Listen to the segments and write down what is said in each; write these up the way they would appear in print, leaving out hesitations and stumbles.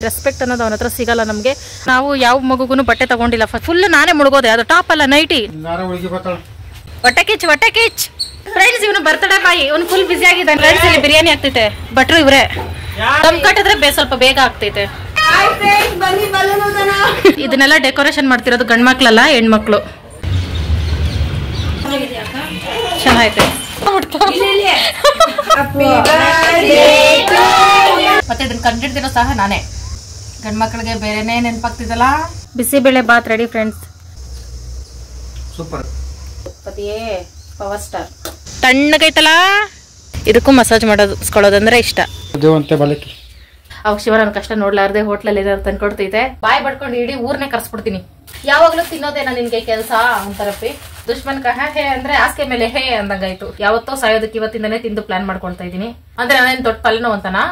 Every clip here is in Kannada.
ರೆಸ್ಪೆಕ್ಟ್ ಅನ್ನೋದು ಅವನ ಹತ್ರ ಸಿಗಲ್ಲ ನಮಗೆ. ನಾವು ಯಾವ ಮಗುಗೂ ಬಟ್ಟೆ ತಗೊಂಡಿಲ್ಲ, ಫುಲ್ ನಾನೇ ಮುಳುಗೋದೆ. ಅದು ಟಾಪ್ ಅಲ್ಲ, ನೈಟಿ. ಹೊಟ್ಟೆ ಕಿಚ್ ಫ್ರೆಂಡ್ಸ್, ಇವನು ಬರ್ತಡೇ ಬಾಯಿ, ಇವನು ಫುಲ್ ಬಿಸಿ ಆಗಿದ್ದಾನೆ. ಫ್ರೆಂಡ್ಸ್, ಇಲ್ಲಿ ಬಿರಿಯಾನಿ ಆಗ್ತೈತೆ, ಭಟ್ರು ಇವ್ರೆ. ದಮ್ ಕಟ್ಟಿದ್ರೆ ಸ್ವಲ್ಪ ಬೇಗ ಆಗ್ತೈತೆ. ಇದನ್ನೆಲ್ಲ ಡೆಕೋರೇಷನ್ ಮಾಡ್ತಿರೋದು ಗಂಡ್ಮಕ್ಳಲ್ಲ, ಹೆಣ್ಮಕ್ಳು. ಚೆನ್ನಾಗೈತೆ. ಮತ್ತೆ ಇದನ್ನ ಕಂಡಿಡ್ದಿರೋ ಸಹ ನಾನೇ. ಗಂಡ್ಮಕ್ಳಿಗೆ ಬೇರೆನೇ ನೆನಪಾಗ್ತಿದಲ್ಲ. Bisibele bath ready friends. Super. ಪತಿಯೇ ಪವರ್ ಸ್ಟಾರ್. ತಣ್ಣಗೈತಲ್ಲ. ಇದಕ್ಕೂ ಮಸಾಜ್ ಮಾಡೋದಂದ್ರೆ ಇಷ್ಟ. ಅವಾಗ ಶಿವ ನನ್ನ ಕಷ್ಟ ನೋಡ್ಲಾರ್ದೆ ಹೋಟ್ಲಲ್ಲಿ ಏನಾದ್ರು ತಂದ್ಕೊಡ್ತೈತೆ. ಬಾಯ್ ಬಡ್ಕೊಂಡು ಇಡೀ ಊರ್ನೇ ಕರ್ಸ್ಬಿಡ್ತೀನಿ. ಯಾವಾಗ್ಲೂ ತಿನ್ನೋದೇನ ನಿನ್ಗೆ ಕೆಲ್ಸ ಅಂತಾರಪ್ಪಿ. ದುಶ್ಮನ್ ಹೇ ಅಂದ್ರೆ ಆಸ್ಕೆ ಮೇಲೆ ಹೇ ಅಂದಂಗಾಯ್ತು. ಯಾವತ್ತೋ ಸಾಯೋದಕ್ಕೆ ಇವತ್ತಿಂದಾನೇ ತಿಂದು ಪ್ಲಾನ್ ಮಾಡ್ಕೊಳ್ತಾ ಇದೀನಿ. ಅಂದ್ರೆ ನಾನೇನ್ ದೊಡ್ಡ ಪಲ್ನೋ ಅಂತನಾ?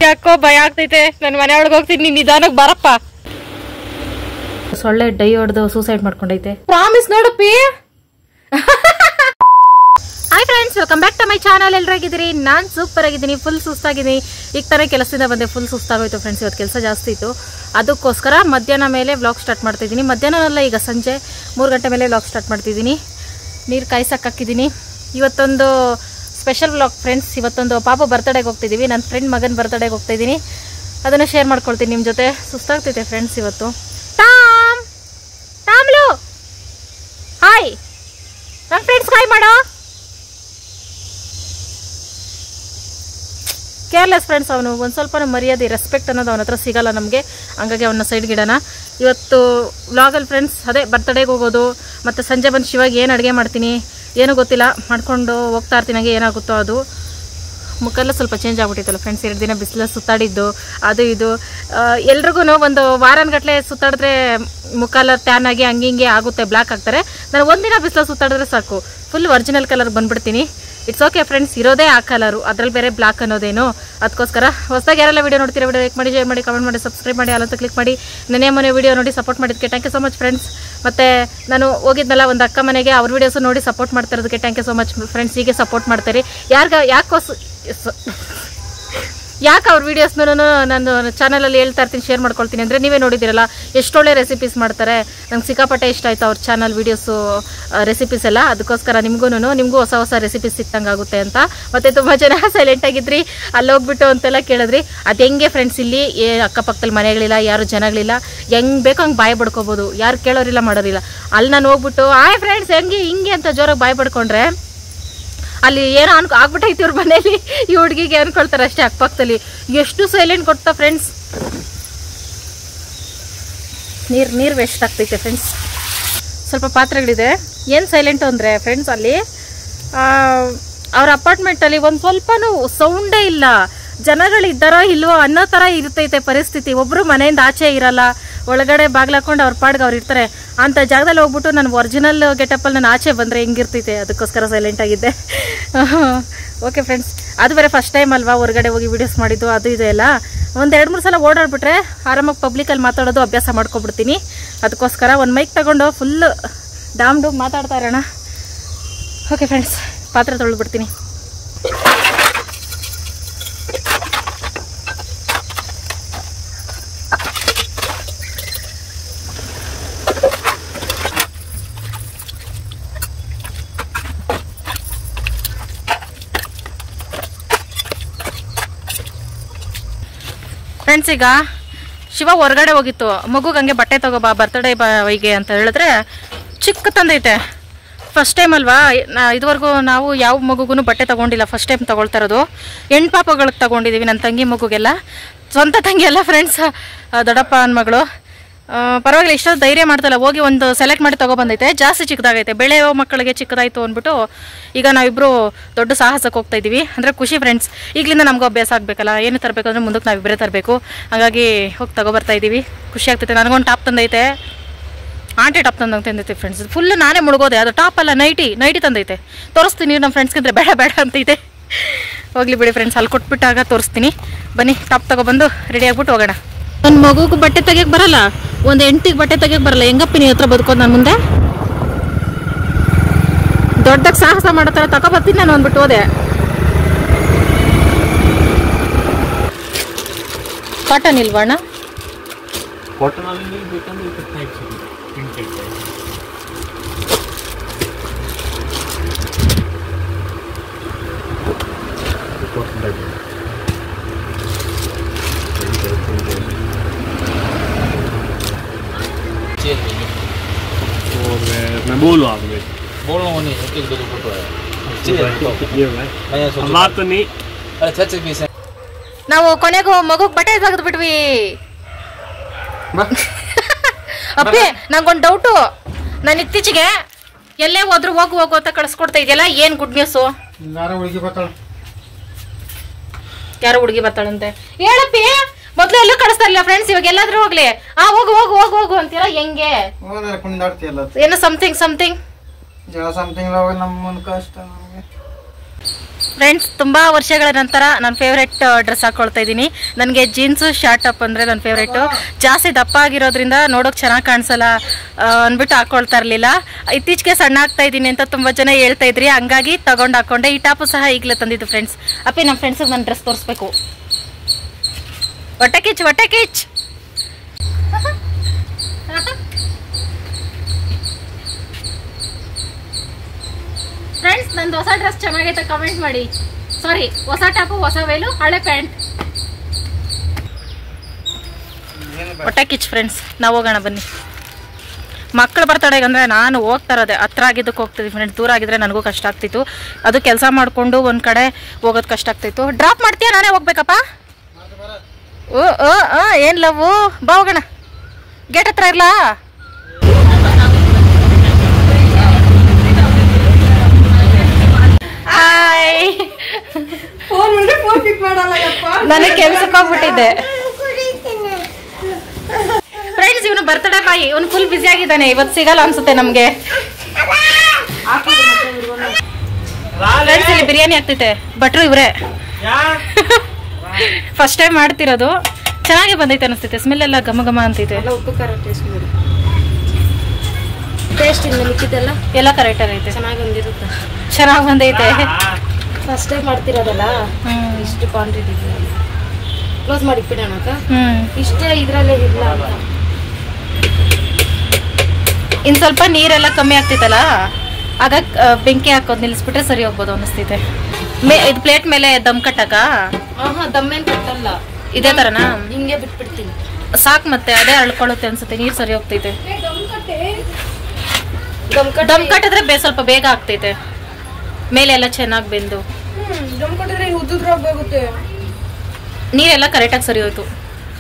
ಯಾಕೋ ಭಯ ಆಗ್ತೈತೆ. ನನ್ ಮನೆ ಒಳಗೆ ಹೋಗ್ತೀನಿ, ನಿಧಾನಕ್ಕೆ ಬರಪ್ಪ. ಸೊಳ್ಳೆ ಡೈ ಹೊಡೆದು ಸೂಸೈಡ್ ಮಾಡ್ಕೊಂಡೈತೆ. ಪ್ರಾಮಿಸ್ ನೋಡಪ್ಪಿ. Hi friends, welcome back to my channel. ಎಲ್ಲರಾಗಿದ್ದೀರಿ? ನಾನು ಸೂಪರ್ ಆಗಿದ್ದೀನಿ, ಫುಲ್ ಸುಸ್ತಾಗಿದ್ದೀನಿ. ಈಗ ತಾನೇ ಕೆಲಸದಿಂದ ಬಂದೆ, ಫುಲ್ ಸುಸ್ತಾಗೋಯ್ತು ಫ್ರೆಂಡ್ಸ್. ಇವತ್ತು ಕೆಲಸ ಜಾಸ್ತಿ ಇತ್ತು, ಅದಕ್ಕೋಸ್ಕರ ಮಧ್ಯಾಹ್ನ ಮೇಲೆ ವ್ಲಾಗ್ ಸ್ಟಾರ್ಟ್ ಮಾಡ್ತಿದ್ದೀನಿ. ಮಧ್ಯಾಹ್ನ ಈಗ ಸಂಜೆ 3 ಗಂಟೆ ಮೇಲೆ ವ್ಲಾಗ್ ಸ್ಟಾರ್ಟ್ ಮಾಡ್ತಿದ್ದೀನಿ. ನೀರು ಕಾಯ್ಸಕ್ಕಾಕಿದ್ದೀನಿ. ಇವತ್ತೊಂದು ಸ್ಪೆಷಲ್ ವ್ಲಾಗ್ ಫ್ರೆಂಡ್ಸ್. ಇವತ್ತೊಂದು ಪಾಪು ಬರ್ತಡೇಗೆ ಹೋಗ್ತಿದ್ದೀವಿ, ನನ್ನ ಫ್ರೆಂಡ್ ಮಗನ ಬರ್ತಡೇಗೆ ಹೋಗ್ತಿದ್ದೀನಿ. ಅದನ್ನು ಶೇರ್ ಮಾಡ್ಕೊಳ್ತೀನಿ ನಿಮ್ಮ ಜೊತೆ. ಸುಸ್ತಾಗ್ತೈತೆ ಫ್ರೆಂಡ್ಸ್ ಇವತ್ತು. ಟಾಮ್ಲು ಹಾಯ್, ನನ್ನ ಫ್ರೆಂಡ್ಸ್ ಹಾಯ್ ಮಾಡೋ. ಕೇರ್ಲೆಸ್ ಫ್ರೆಂಡ್ಸ್ ಅವನು. ಒಂದು ಸ್ವಲ್ಪ ಮರ್ಯಾದೆ, ರೆಸ್ಪೆಕ್ಟ್ ಅನ್ನೋದು ಅವನ ಹತ್ರ ಸಿಗಲ್ಲ ನಮಗೆ. ಹಂಗಾಗಿ ಅವನ್ನ ಸೈಡ್ ಗಿಡನ. ಇವತ್ತು ವ್ಲಾಗಲ್ಲಿ ಫ್ರೆಂಡ್ಸ್ ಅದೇ ಬರ್ತಡೇಗೆ ಹೋಗೋದು, ಮತ್ತು ಸಂಜೆ ಬಂದು ಶಿವಾಗಿ ಏನು ಅಡುಗೆ ಮಾಡ್ತೀನಿ ಏನೂ ಗೊತ್ತಿಲ್ಲ, ಮಾಡ್ಕೊಂಡು ಹೋಗ್ತಾ ಇರ್ತೀನಿ. ಹಂಗೆ ಏನಾಗುತ್ತೋ ಅದು. ಮುಖೆಲ್ಲ ಸ್ವಲ್ಪ ಚೇಂಜ್ ಆಗ್ಬಿಟ್ಟಿತ್ತಲ್ಲ ಫ್ರೆಂಡ್ಸ್. 2 ದಿನ ಬಿಸಿಲು ಸುತ್ತಾಡಿದ್ದು ಅದು ಇದು. ಎಲ್ರಿಗೂ ಒಂದು ವಾರನ್ಗಟ್ಲೆ ಸುತ್ತಾಡಿದ್ರೆ ಮುಖೆಲ್ಲ ಟ್ಯಾನ್ ಆಗಿ ಹಂಗೆ ಆಗುತ್ತೆ, ಬ್ಲ್ಯಾಕ್ ಆಗ್ತಾರೆ. ನಾನು ಒಂದಿನ ಬಿಸಿಲು ಸುತ್ತಾಡಿದ್ರೆ ಸಾಕು, ಫುಲ್ ಒರಿಜಿನಲ್ ಕಲರ್ ಬಂದ್ಬಿಡ್ತೀನಿ. ಇಟ್ಸ್ ಓಕೆ ಫ್ರೆಂಡ್ಸ್, ಇರೋದೇ ಆ ಕಲರು, ಅದ್ರಲ್ಲಿ ಬೇರೆ ಬ್ಲಾಕ್ ಅನ್ನೋದೇನು. ಅದಕ್ಕೋಸ್ಕರ ಹೊಸದಾಗಿ ಯಾರೆಲ್ಲ ವೀಡಿಯೋ ನೋಡ್ತೀರಾ, ವಿಡಿಯೋ ಲೈಕ್ ಮಾಡಿ, ಶೇರ್ ಮಾಡಿ, ಕಮೆಂಟ್ ಮಾಡಿ, ಸಬ್ಸ್ಕ್ರೈಬ್ ಮಾಡಿ, ಅಲ್ಲಂತ ಕ್ಲಿಕ್ ಮಾಡಿ. ಮೊನ್ನೆ ವೀಡಿಯೋ ನೋಡಿ ಸಪೋರ್ಟ್ ಮಾಡಿದ್ದಕ್ಕೆ thank you so much friends. ಮತ್ತು ನಾನು ಹೋಗಿದ್ನಲ್ಲ ಒಂದು ಅಕ್ಕ ಮನೆಗೆ, ಅವ್ರ ವೀಡಿಯೋಸು ನೋಡಿ ಸಪೋರ್ಟ್ ಮಾಡ್ತಾ ಇರೋದಕ್ಕೆ thank you so much friends. ಹೀಗೆ ಸಪೋರ್ಟ್ ಮಾಡ್ತಾರೆ. ಯಾಕೆ ಅವ್ರ ವೀಡಿಯೋಸ್ನೂ ನಾನು ಚಾನಲಲ್ಲಿ ಹೇಳ್ತಾ ಇರ್ತೀನಿ, ಶೇರ್ ಮಾಡ್ಕೊಳ್ತೀನಿ ಅಂದರೆ ನೀವೇ ನೋಡಿದ್ದೀರಲ್ಲ ಎಷ್ಟೊಳ್ಳೆ ರೆಸಿಪೀಸ್ ಮಾಡ್ತಾರೆ. ನಂಗೆ ಸಿಕ್ಕಾಪಟ್ಟೆ ಇಷ್ಟ ಆಯಿತು ಅವ್ರ ಚಾನಲ್ ವೀಡಿಯೋಸು, ರೆಸಿಪೀಸ್ ಎಲ್ಲ. ಅದಕ್ಕೋಸ್ಕರ ನಿಮಗೂ ಹೊಸ ರೆಸಿಪೀಸ್ ಸಿಕ್ತಂಗೆ ಆಗುತ್ತೆ ಅಂತ. ಮತ್ತು ತುಂಬ ಜನ ಸೈಲೆಂಟಾಗಿದ್ರಿ, ಅಲ್ಲಿ ಹೋಗ್ಬಿಟ್ಟು ಅಂತೆಲ್ಲ ಕೇಳಿದ್ರಿ. ಅದು ಹೆಂಗೆ ಫ್ರೆಂಡ್ಸ್, ಇಲ್ಲಿ ಅಕ್ಕಪಕ್ಕದಲ್ಲಿ ಮನೆಗಳಿಲ್ಲ, ಯಾರು ಜನಗಳಿಲ್ಲ, ಹೆಂಗೆ ಬೇಕೋ ಹಂಗೆ ಬಾಯಿ ಬಡ್ಕೋಬೋದು, ಯಾರು ಕೇಳೋರಿಲ್ಲ ಮಾಡೋರಿಲ್ಲ. ಅಲ್ಲಿ ನಾನು ಹೋಗ್ಬಿಟ್ಟು ಆಯ್ ಫ್ರೆಂಡ್ಸ್ ಹೆಂಗೆ ಹಿಂಗೆ ಅಂತ ಜೋರಾಗಿ ಬಾಯಿ ಬಡ್ಕೊಂಡ್ರೆ ಅಲ್ಲಿ ಏನೋ ಆಗ್ಬಿಟ್ಟೈತಿ ಇವ್ರ ಮನೇಲಿ, ಈ ಹುಡುಗಿಗೆ ಅನ್ಕೊಳ್ತಾರೆ ಅಷ್ಟೇ. ಅಕ್ಕಪಕ್ಕದಲ್ಲಿ ಎಷ್ಟು ಸೈಲೆಂಟ್ ಕೊಡ್ತಾ ಫ್ರೆಂಡ್ಸ್. ನೀರು ವೇಸ್ಟ್ ಆಗ್ತೈತೆ ಫ್ರೆಂಡ್ಸ್. ಸ್ವಲ್ಪ ಪಾತ್ರೆಗಳಿದೆ. ಏನು ಸೈಲೆಂಟು ಅಂದರೆ ಫ್ರೆಂಡ್ಸ್, ಅಲ್ಲಿ ಅವ್ರ ಅಪಾರ್ಟ್ಮೆಂಟಲ್ಲಿ ಒಂದು ಸ್ವಲ್ಪನೂ ಸೌಂಡೇ ಇಲ್ಲ. ಜನಗಳಿದ್ದಾರೋ ಇಲ್ವೋ ಅನ್ನೋ ಥರ ಇರ್ತೈತೆ ಪರಿಸ್ಥಿತಿ. ಒಬ್ಬರು ಮನೆಯಿಂದ ಆಚೆ ಇರಲ್ಲ, ಒಳಗಡೆ ಬಾಗ್ಲಾಕೊಂಡು ಅವ್ರ ಪಾಡ್ಗೆ ಅವ್ರು ಇರ್ತಾರೆ. ಅಂಥ ಜಾಗದಲ್ಲಿ ಹೋಗ್ಬಿಟ್ಟು ನಾನು ಒರಿಜಿನಲ್ ಗೆಟಪ್ಪಲ್ಲಿ ನಾನು ಆಚೆ ಬಂದರೆ ಹೆಂಗಿರ್ತೈತೆ, ಅದಕ್ಕೋಸ್ಕರ ಸೈಲೆಂಟ್ ಆಗಿದ್ದೆ. ಓಕೆ ಫ್ರೆಂಡ್ಸ್, ಅದು ಬೇರೆ ಫಸ್ಟ್ ಟೈಮ್ ಅಲ್ವಾ ಹೊರಗಡೆ ಹೋಗಿ ವೀಡಿಯೋಸ್ ಮಾಡಿದ್ದು, ಅದು ಇದೆ ಎಲ್ಲ. ಒಂದು 2-3 ಸಲ ಓಡಾಡ್ಬಿಟ್ರೆ ಆರಾಮಾಗಿ ಪಬ್ಲಿಕಲ್ಲಿ ಮಾತಾಡೋದು ಅಭ್ಯಾಸ ಮಾಡ್ಕೊಬಿಡ್ತೀನಿ. ಅದಕ್ಕೋಸ್ಕರ ಒಂದು ಮೈಕ್ ತಗೊಂಡು ಫುಲ್ಲು ಡಾಮ್ ಮಾತಾಡ್ತಾ ಇರೋಣ. ಓಕೆ ಫ್ರೆಂಡ್ಸ್, ಪಾತ್ರೆ ತೊಳೆದ್ಬಿಡ್ತೀನಿ. ಫ್ರೆಂಡ್ಸ್, ಈಗ ಶಿವ ಹೊರಗಡೆ ಹೋಗಿತ್ತು, ಮಗುಗೆ ಹಂಗೆ ಬಟ್ಟೆ ತಗೋಬಾ ಬರ್ತಡೇ ಬಾಯಿಗೆ ಅಂತ ಹೇಳಿದ್ರೆ ಚಿಕ್ಕ ತಂದೈತೆ. ಫಸ್ಟ್ ಟೈಮ್ ಅಲ್ವಾ, ಇದುವರೆಗೂ ನಾವು ಯಾವ ಮಗುಗೂ ಬಟ್ಟೆ ತೊಗೊಂಡಿಲ್ಲ, ಫಸ್ಟ್ ಟೈಮ್ ತೊಗೊಳ್ತಾ ಇರೋದು. ಹೆಣ್ಣು ಪಾಪಗಳಿಗೆ ತೊಗೊಂಡಿದ್ದೀವಿ, ನನ್ನ ತಂಗಿ ಮಗುಗೆಲ್ಲ. ಸ್ವಂತ ತಂಗಿ ಅಲ್ಲ ಫ್ರೆಂಡ್ಸ್, ದೊಡ್ಡಪ್ಪ ನನ್ನ ಮಗಳು. ಪರವಾಗಿಲ್ಲ, ಇಷ್ಟೊಂದು ಧೈರ್ಯ ಮಾಡ್ತಲ್ಲ, ಹೋಗಿ ಒಂದು ಸೆಲೆಕ್ಟ್ ಮಾಡಿ ತೊಗೊಬಂದೈತೆ. ಜಾಸ್ತಿ ಚಿಕ್ಕದಾಗೈತೆ, ಬೆಳೆಯೋ ಮಕ್ಕಳಿಗೆ ಚಿಕ್ಕದಾಯಿತು ಅಂದ್ಬಿಟ್ಟು ಈಗ ನಾವಿಬ್ಬರು ದೊಡ್ಡ ಸಾಹಸಕ್ಕೆ ಹೋಗ್ತಾ ಇದ್ದೀವಿ. ಅಂದರೆ ಖುಷಿ ಫ್ರೆಂಡ್ಸ್, ಈಗಲಿಂದ ನಮಗೂ ಅಭ್ಯಾಸ ಆಗಬೇಕಲ್ಲ, ಏನು ತರಬೇಕು ಅಂದರೆ ಮುಂದಕ್ಕೆ ನಾವಿಬ್ಬರೇ ತರಬೇಕು. ಹಾಗಾಗಿ ಹೋಗಿ ತೊಗೊಬರ್ತಾ ಇದ್ದೀವಿ, ಖುಷಿ ಆಗ್ತೈತೆ. ನನಗೊಂದು ಟಾಪ್ ತಂದೈತೆ, ಆಂಟಿ ಟಾಪ್ ತಂದೈತೆ ಫ್ರೆಂಡ್ಸ್. ಫುಲ್ ನಾನೇ ಮುಳುಗೋದೆ. ಅದು ಟಾಪ್ ಅಲ್ಲ, ನೈಟಿ ತಂದೈತೆ. ತೋರಿಸ್ತೀನಿ ನಮ್ಮ ಫ್ರೆಂಡ್ಸ್ಗಿದ್ರೆ ಬೇಡ ಅಂತೈತೆ. ಹೋಗ್ಲಿ ಬಿಡಿ ಫ್ರೆಂಡ್ಸ್, ಅಲ್ಲಿ ಕೊಟ್ಬಿಟ್ಟಾಗ ತೋರಿಸ್ತೀನಿ. ಬನ್ನಿ, ಟಾಪ್ ತೊಗೊಬಂದು ರೆಡಿ ಆಗ್ಬಿಟ್ಟು ಹೋಗೋಣ. ನನ್ನ ಮಗುಗೂ ಬಟ್ಟೆ ತೆಗಿಯಕ್ಕೆ ಬರಲ್ಲ, ಒಂದು ಹೆಂಡ್ತಿಗೆ ಬಟ್ಟೆ ತೆಗಿಯಕ್ಕೆ ಬರಲ್ಲ. ಹೆಂಗಪ್ಪಿ ನೀ ಹತ್ರ ಬದುಕೋದು ನಾನು ಮುಂದೆ? ದೊಡ್ಡಕ್ಕೆ ಸಾಹಸ ಮಾಡೋ ಥರ ತಗೊಬರ್ತೀನಿ ನಾನು ಅಂದ್ಬಿಟ್ಟು ಹೋದೆ. ಕಾಟನ್ ಇಲ್ವಣ್ಣ? ಕಾಟನ್ ಅಲ್ಲಿ ಬೇಕಂದ್ರೆ ಇದು ಟೈಪ್ ಸಿಗುತ್ತೆ ಪ್ರಿಂಟೆಡ್ ಕಾಟನ್ ಟೈಪ್ और मैं बोलूँ आपको बोलना वो नहीं एक दो फोटो है ये बात तो नहीं अरे छत पीस है ನಾವು ಕೊನೆಗೂ ಮಗುಗೆ ಬಟ್ಟೆ ತೆಗೆದು ಬಿಟ್ವಿ. ಅಪ್ಪಿ ನಂಗೊಂದು ಡೌಟು, ನಾನು ಇತ್ತೀಚೆಗೆ ಎಲ್ಲೇ ಹೋದ್ರು ಹೋಗು ಹೋಗು ಅಂತ ಕಳಿಸ್ಕೊಡ್ತಾ ಇದೆಯಲ್ಲ, ಏನು ಗುಡ್ ನ್ಯೂಸು? ಯಾರೋ ಹುಡುಗಿ ಬರ್ತಾಳಂತೆ. ಹೇಳಪ್ಪಿ, ಮೊದಲು ಎಲ್ಲೂ ಕಳಿಸ್ತಾ ಇಲ್ಲ ಫ್ರೆಂಡ್ಸ್, ಇವಾಗ ಎಲ್ಲಾದ್ರೂ ಹೋಗ್ಲಿ ಹೋಗು ಹೋಗು ಹೋಗು ಹೋಗು ಅಂತೀರಾ? ಹೆಂಗೆ ಏನೋ ಸಮಥಿಂಗ್ ಸಮಥಿಂಗ್ ಫ್ರೆಂಡ್ಸ್. ತುಂಬ ವರ್ಷಗಳ ನಂತರ ನನ್ನ ಫೇವ್ರೆಟ್ ಡ್ರೆಸ್ ಹಾಕೊಳ್ತಾ ಇದ್ದೀನಿ. ನನಗೆ ಜೀನ್ಸು ಶಾರ್ಟ್ ಅಪ್ ಅಂದರೆ ನನ್ನ ಫೇವ್ರೇಟು. ಜಾಸ್ತಿ ದಪ್ಪ ಆಗಿರೋದ್ರಿಂದ ನೋಡೋಕೆ ಚೆನ್ನಾಗಿ ಕಾಣಿಸಲ್ಲ ಅಂದ್ಬಿಟ್ಟು ಹಾಕೊಳ್ತಾ ಇರಲಿಲ್ಲ. ಇತ್ತೀಚೆಗೆ ಸಣ್ಣ ಆಗ್ತಾ ಇದ್ದೀನಿ ಅಂತ ತುಂಬ ಜನ ಹೇಳ್ತಾ ಇದ್ರಿ, ಹಂಗಾಗಿ ತಗೊಂಡು ಹಾಕೊಂಡೆ. ಈ ಟಾಪು ಸಹ ಈಗಲೇ ತಂದಿದ್ದು ಫ್ರೆಂಡ್ಸ್. ಅಪ್ಪಿ ನಮ್ಮ ಫ್ರೆಂಡ್ಸಿಗೆ ನನ್ನ ಡ್ರೆಸ್ ತೋರಿಸ್ಬೇಕು. ಹೊಟ್ಟೆ ಕಿಚ್ ಹೊಟ್ಟೆ ಕಿಚ್. ಫ್ರೆಂಡ್ಸ್, ನಂದು ಹೊಸ ಡ್ರೆಸ್ ಚೆನ್ನಾಗೈತೆ ಕಮೆಂಟ್ ಮಾಡಿ. ಸಾರಿ, ಹೊಸ ಟಾಪು, ಹೊಸ ವೇಲು, ಹಳೆ ಪ್ಯಾಂಟ್. ಹೊಟ್ಟೆ ಕಿಚ್ ಫ್ರೆಂಡ್ಸ್. ನಾವು ಹೋಗೋಣ ಬನ್ನಿ. ಮಕ್ಕಳು ಬರ್ತಡೆಗೆ ಅಂದರೆ ನಾನು ಹೋಗ್ತಾ ಇರೋದೆ, ಹತ್ರ ಆಗಿದ್ದಕ್ಕೆ ಹೋಗ್ತಿದ್ವಿ ಫ್ರೆಂಡ್ಸ್. ದೂರ ಆಗಿದ್ರೆ ನನಗೂ ಕಷ್ಟ ಆಗ್ತಿತ್ತು. ಅದು ಕೆಲಸ ಮಾಡಿಕೊಂಡು ಒಂದು ಕಡೆ ಹೋಗೋದು ಕಷ್ಟ ಆಗ್ತಿತ್ತು. ಡ್ರಾಪ್ ಮಾಡ್ತೀಯಾ? ನಾನೇ ಹೋಗ್ಬೇಕಪ್ಪ. ಏನು ಲವ್ವು? ಬಾ ಹೋಗೋಣ. ಗೇಟ್ ಹತ್ರ ಇರಲಾ? ಹಾಯ್. ನನಗೆ ಕೆಲ್ಸಕ್ಕೆ ಹೋಗ್ಬಿಟ್ಟಿದ್ದೆ ಫ್ರೆಂಡ್ಸ್. ಇವನು ಬರ್ತಡೇ ಬಾಯಿ, ಇವನು ಫುಲ್ ಬಿಸಿ ಆಗಿದ್ದಾನೆ. ಇವತ್ತು ಸಿಗಲ್ಲ ಅನ್ಸುತ್ತೆ ನಮ್ಗೆ. ಫ್ರೆಂಡ್ಸ್, ಇಲ್ಲಿ ಬಿರಿಯಾನಿ ಆಗ್ತೈತೆ. ಭಟ್ರು ಇವರೇ ಫಸ್ಟ್ ಟೈಮ್ ಮಾಡ್ತಿರೋದು. ಚೆನ್ನಾಗಿ ಬಂದೈತೆ ಅನಿಸ್ತೈತೆ. ಸ್ಮೆಲ್ ಎಲ್ಲ ಘಮ ಘಮ ಅಂತೈತೆ. ಉಪ್ಪು ಖಾರ ಟೇಸ್ಟ್ ಮಾಡಿ. ಟೇಸ್ಟ್ ಇಲ್ಲ, ಮಿಕ್ಕಿದೆಲ್ಲ ಎಲ್ಲ ಕರೆಕ್ಟ್ ಆಗೈತೆ. ಚೆನ್ನಾಗಿ ಬಂದಿರುತ್ತೆ. ಚೆನ್ನಾಗಿ ಬಂದೈತೆ. ಫಸ್ಟ್ ಟೈಮ್ ಮಾಡ್ತಿರೋದಲ್ಲ, ಇಷ್ಟು ಕ್ವಾಂಟಿಟಿ ಕ್ಲೋಸ್ ಮಾಡಿ ಬಿಡೋಣ. ಇಷ್ಟೇ ಇದರಲ್ಲೇ ಇಲ್ಲ ಅಂತ. ಇನ್ನು ಸ್ವಲ್ಪ ನೀರೆಲ್ಲ ಕಮ್ಮಿ ಆಗ್ತೈತಲ್ಲ, ಆಗ ಬೆಂಕಿ ಹಾಕೋದು ನಿಲ್ಲಿಸ್ಬಿಟ್ರೆ ಸರಿ ಹೋಗ್ಬೋದು ಅನಿಸ್ತೈತೆ. ಇದು ಪ್ಲೇಟ್ ಮೇಲೆ ದಮ್ ಕಟ್ಟಕ? ದಮ್ಮೇನ್ ಕಟ್ಟಲ್ಲ, ಇದೇ ತರನಾ? ಹಿಂಗೆ ಬಿಟ್ಬಿಡ್ತೀನಿ ಸಾಕು. ಮತ್ತೆ ಅದೇ ಅಳ್ಕೊಳ್ಳುತ್ತೆ ಅನ್ಸುತ್ತೆ, ನೀರು ಸರಿ ಹೋಗ್ತೈತೆ. ದಮ್ ಕಟ್ಟಿದ್ರೆ ಸ್ವಲ್ಪ ಬೇಗ ಆಗ್ತೈತೆ, ಮೇಲೆ ಎಲ್ಲ ಚೆನ್ನಾಗಿ ಬೆಂದು. ದಮ್ ಕಟ್ಟಿದ್ರೆ ಉದ್ದುದ್ರ ಹೋಗುತ್ತೆ. ನೀರೆಲ್ಲ ಕರೆಕ್ಟಾಗಿ ಸರಿ ಹೋಯ್ತು.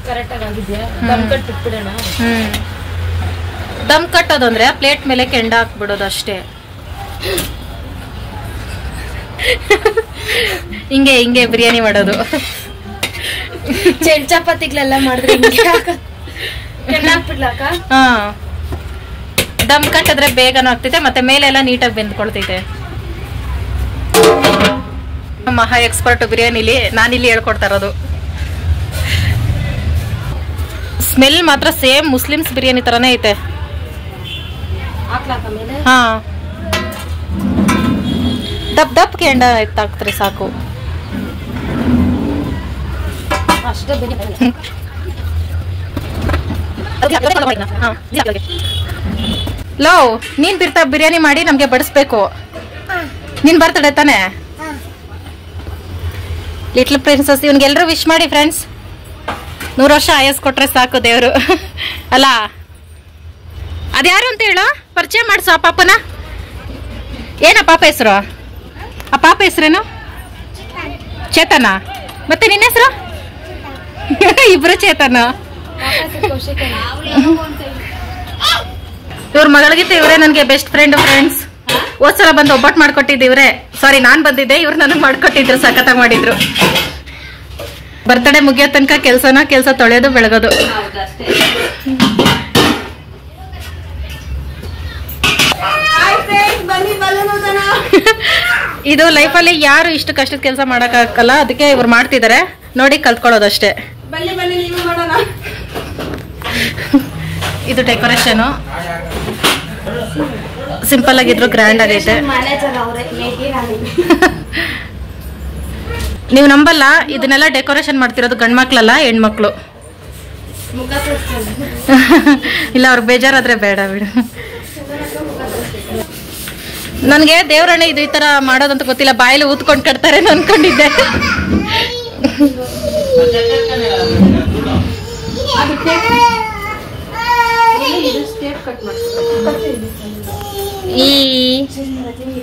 ಕರೆಕ್ಟಾಗಿ ಆಗಿದೆಯಾ? ದಮ್ ಕಟ್ ಬಿಟ್ಬಿಡೋಣ. ದಮ್ ಕಟ್ಟೋದಂದ್ರೆ ಪ್ಲೇಟ್ ಮೇಲೆ ಕೆಂಡ ಹಾಕ್ಬಿಡೋದು ಅಷ್ಟೇ. ಹಿಂಗೆ ಹಿಂಗೆ ಬಿರಿಯಾನಿ ಮಾಡೋದು. ಚಪಾತಿಗಳೆಲ್ಲ ಮಾಡಿದ್ರೆ ಕೆಂಡ ಹಾಕ್ಬಿಡ್ಲಾಕ? ದಮ್ ಕಟ್ಟಿದ್ರೆ ಬೇಗನೂ ಆಗ್ತೈತೆ, ಮತ್ತೆ ಮೇಲೆ ಎಲ್ಲ ನೀಟಾಗಿ ಬೆಂದ್ಕೊಳ್ತೈತೆ. ಮಹಾ ಎಕ್ಸ್ಪರ್ಟ್ ಬಿರಿಯಾನಿಲಿ ನಾನಿಲ್ಲಿ ಹೇಳ್ಕೊಡ್ತಾ ಇರೋದು. ಸ್ಮೆಲ್ ಮಾತ್ರ ಸೇಮ್ ಮುಸ್ಲಿಮ್ಸ್ ಬಿರಿಯಾನಿ ತರನೇ ಐತೆ. ಹಾ, ದಪ್ ದಪ್ ಕೆಂಡ ಎತ್ತಾಕ್ತಾರೆ ಸಾಕು. ಅಷ್ಟೇ ಲೋ, ನೀನ್ ಬಿರಿಯಾನಿ ಮಾಡಿ ನಮ್ಗೆ ಬಡಿಸ್ಬೇಕು. ನೀನ್ ಬರ್ತಡೆ ತಾನೆ? Little princess. ಇವನ್ಗೆಲ್ಲರೂ ವಿಶ್ ಮಾಡಿ ಫ್ರೆಂಡ್ಸ್. 100 ವರ್ಷ ಆಯಸ್ ಕೊಟ್ರೆ ಸಾಕು ದೇವರು ಅಲ್ಲ. ಅದ್ಯಾರು ಅಂತ ಹೇಳು, ಪರಿಚಯ ಮಾಡಿಸು ಆ ಪಾಪನ. ಏನ ಪಾಪ ಹೆಸರು? ಆ ಪಾಪ ಹೆಸರೇನು? ಚೇತನ. ಮತ್ತೆ ನಿನ್ನ ಹೆಸರು? ಇಬ್ರು ಚೇತನ. ಇವ್ರ ಮಗಳಿಗಿಂತ ಇವರೇ ನನಗೆ ಬೆಸ್ಟ್ ಫ್ರೆಂಡ್ ಫ್ರೆಂಡ್ಸ್. ಹೋದ್ಸಲ ಬಂದು ಒಬ್ಬಟ್ಟು ಮಾಡ್ಕೊಟ್ಟಿದ್ದು ಇವರೇ. ಸಾರಿ, ನಾನು ಬಂದಿದ್ದೆ, ಇವ್ರು ನನಗೆ ಮಾಡ್ಕೊಟ್ಟಿದ್ರು. ಸಖತ್ತಾಗಿ ಮಾಡಿದ್ರು. ಬರ್ತಡೇ ಮುಗಿಯೋ ತನಕ ಕೆಲಸ ತೊಳೆಯೋದು ಬೆಳಗೋದು. ಇದು ಲೈಫಲ್ಲಿ ಯಾರು ಇಷ್ಟು ಕಷ್ಟದ ಕೆಲಸ ಮಾಡೋಕ್ಕಾಗಲ್ಲ, ಅದಕ್ಕೆ ಇವ್ರು ಮಾಡ್ತಿದ್ದಾರೆ. ನೋಡಿ ಕಲ್ತ್ಕೊಳ್ಳೋದಷ್ಟೇ. ಇದು ಡೆಕೋರೇಷನು ಸಿಂಪಲ್ ಆಗಿದ್ರು ಗ್ರ್ಯಾಂಡ್ ಆಗೈತೆ. ನೀವು ನಂಬಲ್ಲ, ಇದನ್ನೆಲ್ಲ ಡೆಕೋರೇಷನ್ ಮಾಡ್ತಿರೋದು ಗಂಡ್ಮಕ್ಳಲ್ಲ, ಹೆಣ್ಮಕ್ಳು. ಮುಖ ತೋರಿಸ್ತಾನೆ. ಇಲ್ಲ ಅವ್ರಿಗೆ ಬೇಜಾರಾದ್ರೆ ಬೇಡ ಬಿಡು. ನನಗೆ ದೇವ್ರಣ್ಣ ಇದು ಈ ಥರ ಮಾಡೋದಂತ ಗೊತ್ತಿಲ್ಲ, ಬಾಯಲ್ಲಿ ಊದ್ಕೊಂಡು ಕಟ್ತಾರೆ ಅನ್ಕೊಂಡಿದ್ದೆ.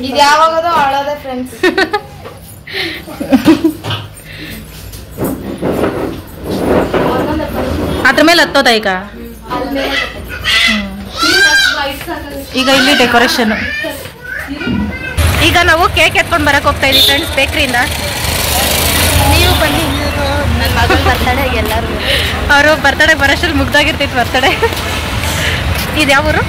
ಇದು ಯಾವಾಗದೋ ಹಾಳಾದ ಫ್ರೆಂಡ್ಸ್. ಅದ್ರ ಮೇಲೆ ಹತ್ತೋದ ಈಗ. ಈಗ ಇಲ್ಲಿ ಡೆಕೋರೇಷನ್. ಈಗ ನಾವು ಕೇಕ್ ಎತ್ಕೊಂಡು ಬರಕ್ ಹೋಗ್ತಾ ಇದೀವಿ ಫ್ರೆಂಡ್ಸ್ ಬೇಕ್ರಿಯಿಂದ. ನೀವು ಬನ್ನಿ. ನನ್ನ ಮಗಳ ಬರ್ತಡೆ ಎಲ್ಲರೂ ಅವರು ಬರ್ತಡೆ ಬರೋಷ್ಟ್ರಲ್ಲಿ ಮುಗ್ದಾಗಿರ್ತೈತಿ ಬರ್ತಡೆ. ಇದು ಯಾವ ಊರು?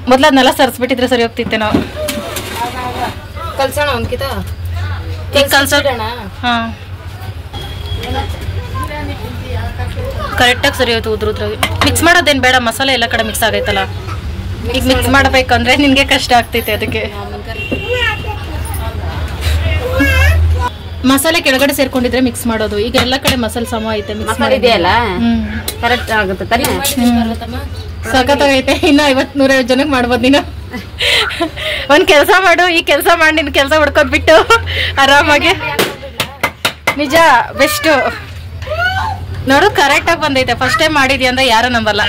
ಮೊದ್ಲು ಅದನ್ನೆಲ್ಲ ಸರಿಸ್ಬಿಟ್ಟಿದ್ರೆ ಸರಿ ಹೋಗ್ತಿತ್ತೆ. ನಾವು ಕಲ್ಸೋಣ ಒಂದ್ಕಿತ ಈಗ ಕಲ್ಸೋಣ. ಹಾಂ ಕರೆಕ್ಟಾಗಿ ಸರಿ ಹೋಯ್ತು. ಉದ್ರುದ್ರಾಗಿ ಮಿಕ್ಸ್ ಮಾಡೋದೇನು ಬೇಡ, ಮಸಾಲೆ ಎಲ್ಲ ಕಡೆ ಮಿಕ್ಸ್ ಆಗೈತಲ್ಲ. ಈಗ ಮಿಕ್ಸ್ ಮಾಡಬೇಕಂದ್ರೆ ನಿನಗೆ ಕಷ್ಟ ಆಗ್ತೈತೆ. ಅದಕ್ಕೆ ಮಸಾಲೆ ಕೆಳಗಡೆ ಸೇರ್ಕೊಂಡಿದ್ರೆ ಮಿಕ್ಸ್ ಮಾಡೋದು. ಈಗ ಎಲ್ಲ ಕಡೆ ಮಸಾಲೆ ಸಮ ಐತೆ, ಮಿಕ್ಸ್ ಮಾಡಿದೆಯಲ್ಲ ಕರೆಕ್ಟ್ ಆಗುತ್ತೆ ತಾನೇ. ಸಖತ್ತಾಗೈತೆ. ಇನ್ನ 50-150 ಜನಕ್ಕೆ ಮಾಡ್ಬೋದು ನೀನು. ಒಂದ್ ಕೆಲಸ ಮಾಡು, ಈ ಕೆಲಸ ಮಾಡಿ ನಿನ್ ಕೆಲಸ ಹೊಡ್ಕೊಂಡ್ಬಿಟ್ಟು ಆರಾಮಾಗಿ. ನಿಜ ಬೆಸ್ಟ್ ನೋಡು, ಕರೆಕ್ಟ್ ಆಗಿ ಬಂದೈತೆ. ಫಸ್ಟ್ ಟೈಮ್ ಮಾಡಿದ್ಯಾ ಅಂದ್ರೆ ಯಾರು ನಂಬಲ್ಲ.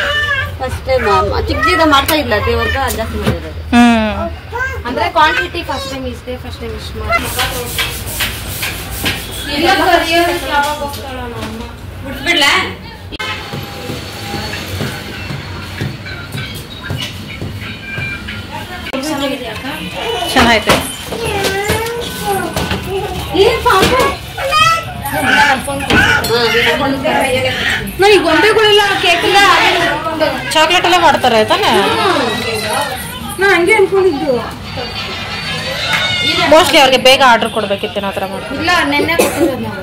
ಫಸ್ಟ್ ಟೈಮ್ ಚಿಕ್ಕದ ಮಾಡ್ತಾ ಇಲ್ಲ, ದೇವ್ರ ಜಾಸ್ತಿ ಮಾಡಿರೋದು. ಅಂದ್ರೆ ಕ್ವಾಂಟಿಟಿ ಫಸ್ಟ್ ಟೈಮ್ ಇಷ್ಟೇ, ಫಸ್ಟ್ ಟೈಮ್ ಇಷ್ಟು ಮಾಡಿ. ಬಿಡ್ಬಿಡ್ಲಾ? ಚೆನ್ನಾಗೈತೆ. ನನಗೆ ಗೊಂಬೆಗಳೆಲ್ಲ ಕೇಕ್ ಎಲ್ಲ ಚಾಕ್ಲೇಟ್ ಎಲ್ಲ ಮಾಡ್ತಾರೆ ತಾನೆ. ನಾ ಹಂಗೆ ಅನ್ಕೊಂಡಿದ್ದು. ಮೋಸ್ಟ್ಲಿ ಅವ್ರಿಗೆ ಬೇಗ ಆರ್ಡರ್ ಕೊಡ್ಬೇಕಿತ್ತು ಆ ಥರ ಮಾಡಿ. ಇಲ್ಲ ನೆನ್ನೆ ಕೊಟ್ಟಿರೋದು ನಾವು.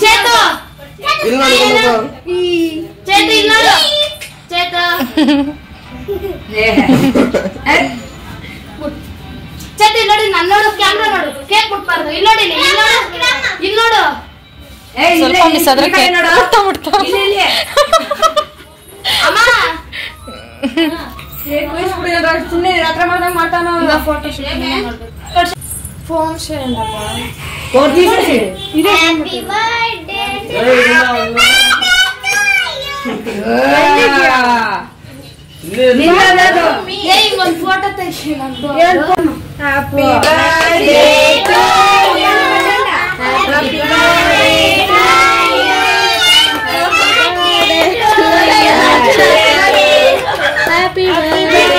ಚೇತು ಚೇತು ಇಲ್ಲ ಚೇತು ಚೇತು ಇಲ್ಲಿ ನೋಡಿ, ನಾನು ನೋಡು, ಕ್ಯಾಮ್ರಾ ನೋಡು, ಕೇಕ್ ಮುಟ್ಬಾರ್ದು. ಇಲ್ಲಿ ನೋಡಿ, ಇಲ್ಲಿ ನೋಡು. ಸ್ವಲ್ಪ ಮಿಸ್ ಆದ್ರೆ ಮುಟ್ತಾ ಅಮ್ಮ ಫೋನ್ ಶೇರ್ ಒಂದು ಫೋಟೋ ತೆಗಿ. Happy birthday to you, happy birthday happy birthday.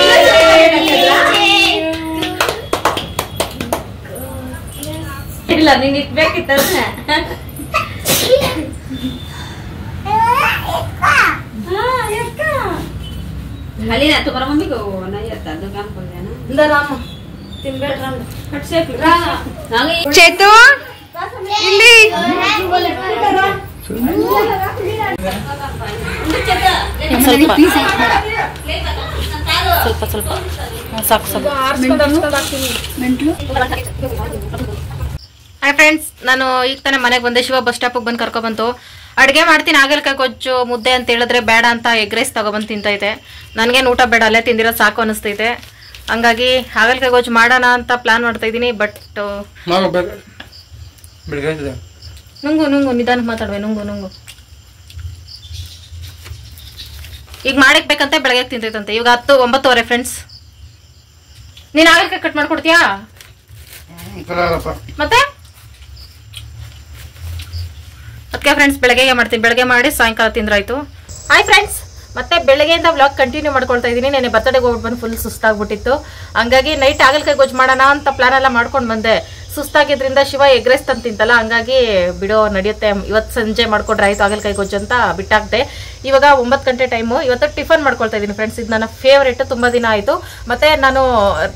ಇಲ್ಲ ನೀನ್ ಇಟ್ಬೇಕಿತ್ತ ಅಲ್ಲಿ ನಾ ತುಕರ ಮಮ್ಮಿಗೆ ನೈ ಅತ್ತ ದುಕಾನ್ ಕೊಲ್ಯಾನ ಇಂದ ರಾಮ ತಿನ್ಬೇಡ ರಾಮ ಚೇತು ಇಲ್ಲಿ ಸ್ವಲ್ಪ ಸ್ವಲ್ಪ ಸಾಕು ಸಾಕು. ಹಾಯ್ ಫ್ರೆಂಡ್ಸ್, ನಾನು ಈಗ ತಾನೇ ಮನೆಗೆ ಬಂದೆ. ಶಿವ ಬಸ್ ಸ್ಟಾಪಿಗೆ ಬಂದು ಕರ್ಕೊಬಂತು. ಅಡುಗೆ ಮಾಡ್ತೀನಿ, ಹಾಗಲಕಾಯಿ ಗೊಜ್ಜು ಮುದ್ದೆ ಅಂತ ಹೇಳಿದ್ರೆ ಬೇಡ ಅಂತ ಎಗ್ ರೈಸ್ ತಗೊಬಂದು ತಿಂತೈತೆ. ನನಗೇನು ಊಟ ಬೇಡ, ಅಲ್ಲೇ ತಿಂದಿರೋದು ಸಾಕು ಅನಿಸ್ತೈತೆ. ಹಂಗಾಗಿ ಹಾಗಲಕಾಯಿ ಗೊಜ್ಜು ಮಾಡೋಣ ಅಂತ ಪ್ಲಾನ್ ಮಾಡ್ತಾ ಇದ್ದೀನಿ. ಬಟ್ ನುಂಗು ನುಂಗು ನಿಧಾನಕ್ಕೆ ಮಾತಾಡ್ವೆ, ನುಂಗು. ಈಗ ಮಾಡಿಕ್ಬೇಕಂತ ಬೆಳಗ್ಗೆ ತಿಂತೈತಂತೆ. ಇವಾಗ 10-9 ಫ್ರೆಂಡ್ಸ್. ನೀನು ಹಾಗಲಕಾಯಿ ಕಟ್ ಮಾಡ್ಕೊಡ್ತೀಯಾ ಮತ್ತೆ? ಅದಕ್ಕೆ ಫ್ರೆಂಡ್ಸ್ ಬೆಳಗ್ಗೆ ಮಾಡ್ತೀನಿ. ಬೆಳಗ್ಗೆ ಮಾಡಿ ಸಾಯಂಕಾಲ ತಿಂದ್ರಾಯ್ತು. ಹಾಯ್ ಫ್ರೆಂಡ್ಸ್, ಮತ್ತೆ ಬೆಳಗ್ಗೆಯಿಂದ ವ್ಲಾಗ್ ಕಂಟಿನ್ಯೂ ಮಾಡ್ಕೊಳ್ತಾ ಇದ್ದೀನಿ. ನೆನೆ ಬರ್ತಡೆಗೆ ಹೋಗ್ಬಿಟ್ಟು ಬಂದು ಫುಲ್ ಸುಸ್ತಾಗ್ಬಿಟ್ಟಿತ್ತು. ಹಂಗಾಗಿ ನೈಟ್ ಹಾಗಲಕಾಯಿ ಗೊಜ್ಜು ಮಾಡೋಣ ಅಂತ ಪ್ಲಾನ್ ಎಲ್ಲ ಮಾಡ್ಕೊಂಡು ಬಂದೆ. ಸುಸ್ತಾಗಿದ್ರಿಂದ ಶಿವ ಎಗ್ ರೈಸ್ ತಂದು ತಿಂತಲ್ಲ, ಹಂಗಾಗಿ ಬಿಡೋ ನಡೆಯುತ್ತೆ ಇವತ್ತು ಸಂಜೆ ಮಾಡ್ಕೊಂಡ್ರೆ ಆಯ್ತು ಹಾಗಲಕಾಯಿ ಗೊಜ್ಜು ಅಂತ ಬಿಟ್ಟಾಕ್ದೆ. ಇವಾಗ 9 ಗಂಟೆ ಟೈಮು. ಇವತ್ತು ಟಿಫನ್ ಮಾಡ್ಕೊಳ್ತಾ ಇದ್ದೀನಿ ಫ್ರೆಂಡ್ಸ್. ಇದು ನನ್ನ ಫೇವ್ರೇಟ್, ತುಂಬ ದಿನ ಆಯಿತು. ಮತ್ತು ನಾನು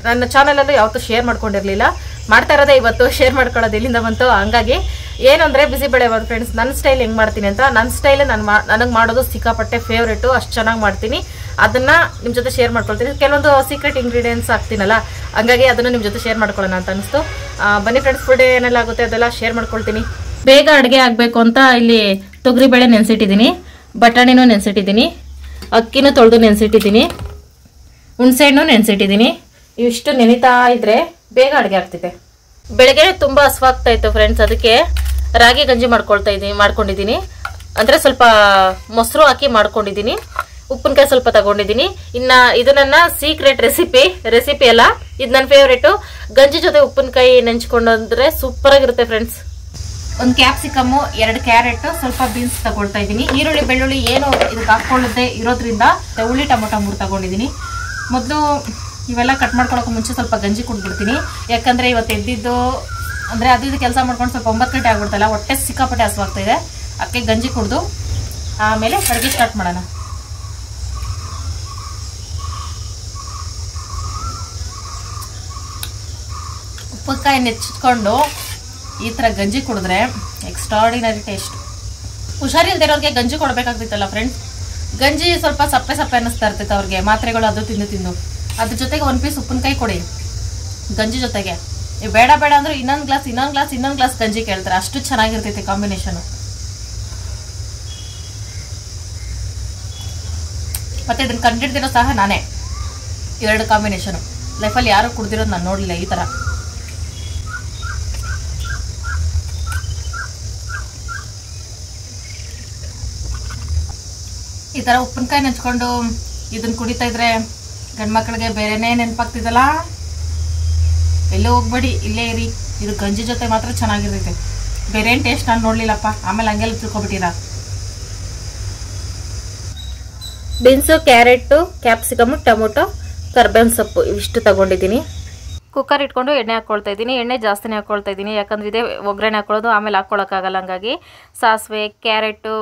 ನನ್ನ ಚಾನಲಲ್ಲೂ ಯಾವತ್ತೂ ಶೇರ್ ಮಾಡ್ಕೊಂಡಿರಲಿಲ್ಲ, ಮಾಡ್ತಾ ಇರೋದೇ ಇವತ್ತು ಶೇರ್ ಮಾಡ್ಕೊಳ್ಳೋದು ಇಲ್ಲಿಂದ ಬಂತು. ಹಂಗಾಗಿ ಏನಂದರೆ ಬಿಸಿಬೇಳೆ ಬಾತ್ ಫ್ರೆಂಡ್ಸ್, ನನ್ನ ಸ್ಟೈಲ್ ಹೆಂಗೆ ಮಾಡ್ತೀನಿ ಅಂತ, ನನ್ನ ಸ್ಟೈಲ್ ನನಗೆ ಮಾಡೋದು ಸಿಕ್ಕಾಪಟ್ಟೆ ಫೇವ್ರೇಟು, ಅಷ್ಟು ಚೆನ್ನಾಗಿ ಮಾಡ್ತೀನಿ. ಅದನ್ನು ನಿಮ್ಮ ಜೊತೆ ಶೇರ್ ಮಾಡ್ಕೊಳ್ತೀನಿ. ಕೆಲವೊಂದು ಸೀಕ್ರೆಟ್ ಇಂಗ್ರೀಡಿಯೆಂಟ್ಸ್ ಹಾಕ್ತೀನಲ್ಲ, ಹಂಗಾಗಿ ಅದನ್ನು ನಿಮ್ಮ ಜೊತೆ ಶೇರ್ ಮಾಡ್ಕೊಳ್ಳೋಣ ಅಂತ ಅನಿಸ್ತು. ಬನ್ನಿ ಫ್ರೆಂಡ್ಸ್, ಫುಡ್ ಏನೆಲ್ಲ ಆಗುತ್ತೆ ಅದೆಲ್ಲ ಶೇರ್ ಮಾಡ್ಕೊಳ್ತೀನಿ. ಬೇಗ ಅಡುಗೆ ಆಗಬೇಕು ಅಂತ ಇಲ್ಲಿ ತೊಗರಿಬೇಳೆ ನೆನೆಸಿಟ್ಟಿದ್ದೀನಿ, ಬಟಾಣಿನೂ ನೆನೆಸಿಟ್ಟಿದ್ದೀನಿ, ಅಕ್ಕಿನೂ ತೊಳೆದು ನೆನೆಸಿಟ್ಟಿದ್ದೀನಿ, ಹುಣಸೆಹಣ್ಣು ನೆನೆಸಿಟ್ಟಿದ್ದೀನಿ. ಇವಿಷ್ಟು ನೆನಿತಾ ಇದ್ರೆ ಬೇಗ ಅಡುಗೆ ಆಗ್ತಿದೆ. ಬೆಳಗ್ಗೆ ತುಂಬ ಹಸುವಾಗ್ತಾ ಇತ್ತು ಫ್ರೆಂಡ್ಸ್, ಅದಕ್ಕೆ ರಾಗಿ ಗಂಜಿ ಮಾಡ್ಕೊಂಡಿದ್ದೀನಿ. ಅಂದರೆ ಸ್ವಲ್ಪ ಮೊಸರು ಹಾಕಿ ಮಾಡ್ಕೊಂಡಿದ್ದೀನಿ, ಉಪ್ಪಿನಕಾಯಿ ಸ್ವಲ್ಪ ತಗೊಂಡಿದ್ದೀನಿ. ಇನ್ನು ಇದು ನನ್ನ ಸೀಕ್ರೆಟ್ ರೆಸಿಪಿ ಅಲ್ಲ, ಇದು ನನ್ನ ಫೇವ್ರೇಟು. ಗಂಜಿ ಜೊತೆ ಉಪ್ಪಿನಕಾಯಿ ನೆಂಚ್ಕೊಂಡ್ರೆ ಸೂಪರ್ ಆಗಿರುತ್ತೆ ಫ್ರೆಂಡ್ಸ್. ಒಂದು ಕ್ಯಾಪ್ಸಿಕಮ್ಮು, 2 ಕ್ಯಾರೆಟ್, ಸ್ವಲ್ಪ ಬೀನ್ಸ್ ತಗೊಳ್ತಾ ಇದ್ದೀನಿ. ಈರುಳ್ಳಿ ಬೆಳ್ಳುಳ್ಳಿ ಏನು ಇದಕ್ಕೆ ಹಾಕ್ಕೊಳ್ಳದೆ ಇರೋದ್ರಿಂದ ಹುಳಿ ಟೊಮೊಟೊ 3 ತಗೊಂಡಿದ್ದೀನಿ. ಮೊದಲು ಇವೆಲ್ಲ ಕಟ್ ಮಾಡ್ಕೊಳಕ್ಕೆ ಮುಂಚೆ ಸ್ವಲ್ಪ ಗಂಜಿ ಕುಡ್ಬಿಡ್ತೀನಿ, ಯಾಕಂದರೆ ಇವತ್ತು ಎದ್ದಿದ್ದು ಅಂದರೆ ಅದು ಇದು ಕೆಲಸ ಮಾಡ್ಕೊಂಡು ಸ್ವಲ್ಪ 9 ಗಂಟೆ ಆಗ್ಬಿಡ್ತಲ್ಲ, ಹೊಟ್ಟೆ ಸಿಕ್ಕಾಪಟ್ಟೆ ಹಸುವಾಗ್ತಾ ಇದೆ. ಅದಕ್ಕೆ ಗಂಜಿ ಕುಡಿದು ಆಮೇಲೆ ಅಡುಗೆ ಸ್ಟಾರ್ಟ್ ಮಾಡೋಣ. ಉಪ್ಪುಕಾಯಿ ನೆಚ್ಚಿಕೊಂಡು ಈ ಥರ ಗಂಜಿ ಕುಡಿದ್ರೆ ಎಕ್ಸ್ಟ್ರಾಡಿನರಿ ಟೇಸ್ಟ್. ಹುಷಾರಿಲ್ದಿರೋರಿಗೆ ಗಂಜಿ ಕೊಡಬೇಕಾಗ್ತಿತ್ತಲ್ಲ ಫ್ರೆಂಡ್ಸ್. ಗಂಜಿ ಸ್ವಲ್ಪ ಸಪ್ಪೆ ಅನ್ನಿಸ್ತಾ ಇರ್ತೈತೆ ಅವ್ರಿಗೆ, ಮಾತ್ರೆಗಳು ಅದು ತಿಂದು ಅದ್ರ ಜೊತೆಗೆ 1 ಪೀಸ್ ಉಪ್ಪಿನಕಾಯಿ ಕೊಡಿ ಗಂಜಿ ಜೊತೆಗೆ. ಬೇಡ ಅಂದ್ರೆ ಇನ್ನೊಂದು ಗ್ಲಾಸ್ ಗಂಜಿ ಕೇಳ್ತಾರೆ, ಅಷ್ಟು ಚೆನ್ನಾಗಿರ್ತೈತೆ ಕಾಂಬಿನೇಷನು. ಮತ್ತೆ ಇದನ್ನ ಕಂಡಿಡ್ದಿರೋ ಸಹ ನಾನೇ, 2 ಕಾಂಬಿನೇಷನು. ಲೈಫಲ್ಲಿ ಯಾರು ಕುಡ್ದಿರೋದು ನಾನು ನೋಡಲಿಲ್ಲ ಈ ಥರ. ಈ ಥರ ಉಪ್ಪಿನಕಾಯಿ ನೆಂಚ್ಕೊಂಡು ಇದನ್ನ ಕುಡಿತಾ ಇದ್ರೆ ಗಂಡ್ಮಕ್ಳಿಗೆ ಬೇರೆನೇ ನೆನಪಾಗ್ತಿದ್ದಲ್ಲ. ಎಲ್ಲೇ ಹೋಗ್ಬೇಡಿ, ಇಲ್ಲೇ ಇರಿ. ಇದು ಗಂಜಿ ಜೊತೆ ಮಾತ್ರ ಚೆನ್ನಾಗಿರ್ತೈತೆ, ಬೇರೆ ಏನು ಟೇಸ್ಟ್ ನಾನು ನೋಡಲಿಲ್ಲಪ್ಪ. ಆಮೇಲೆ ಹಂಗೆಲ್ಲ ತಿಳ್ಕೊಬಿಟ್ಟಿರ. ಬೀನ್ಸು, ಕ್ಯಾರೆಟು, ಕ್ಯಾಪ್ಸಿಕಮು, ಟೊಮೊಟೊ, ಕರ್ಬೇವಿನ ಸೊಪ್ಪು ಇವಿಷ್ಟು ತಗೊಂಡಿದ್ದೀನಿ. ಕುಕ್ಕರ್ ಇಟ್ಕೊಂಡು ಎಣ್ಣೆ ಹಾಕ್ಕೊಳ್ತಾ ಇದ್ದೀನಿ. ಎಣ್ಣೆ ಜಾಸ್ತಿನೇ ಹಾಕ್ಕೊಳ್ತಾ ಇದ್ದೀನಿ, ಯಾಕಂದ್ರೆ ಇದೇ ಒಗ್ಗರಣೆ ಹಾಕ್ಕೊಳ್ಳೋದು, ಆಮೇಲೆ ಹಾಕ್ಕೊಳಕ್ಕಾಗಲ್ಲ. ಹಂಗಾಗಿ ಸಾಸಿವೆ, ಕ್ಯಾರೆಟು,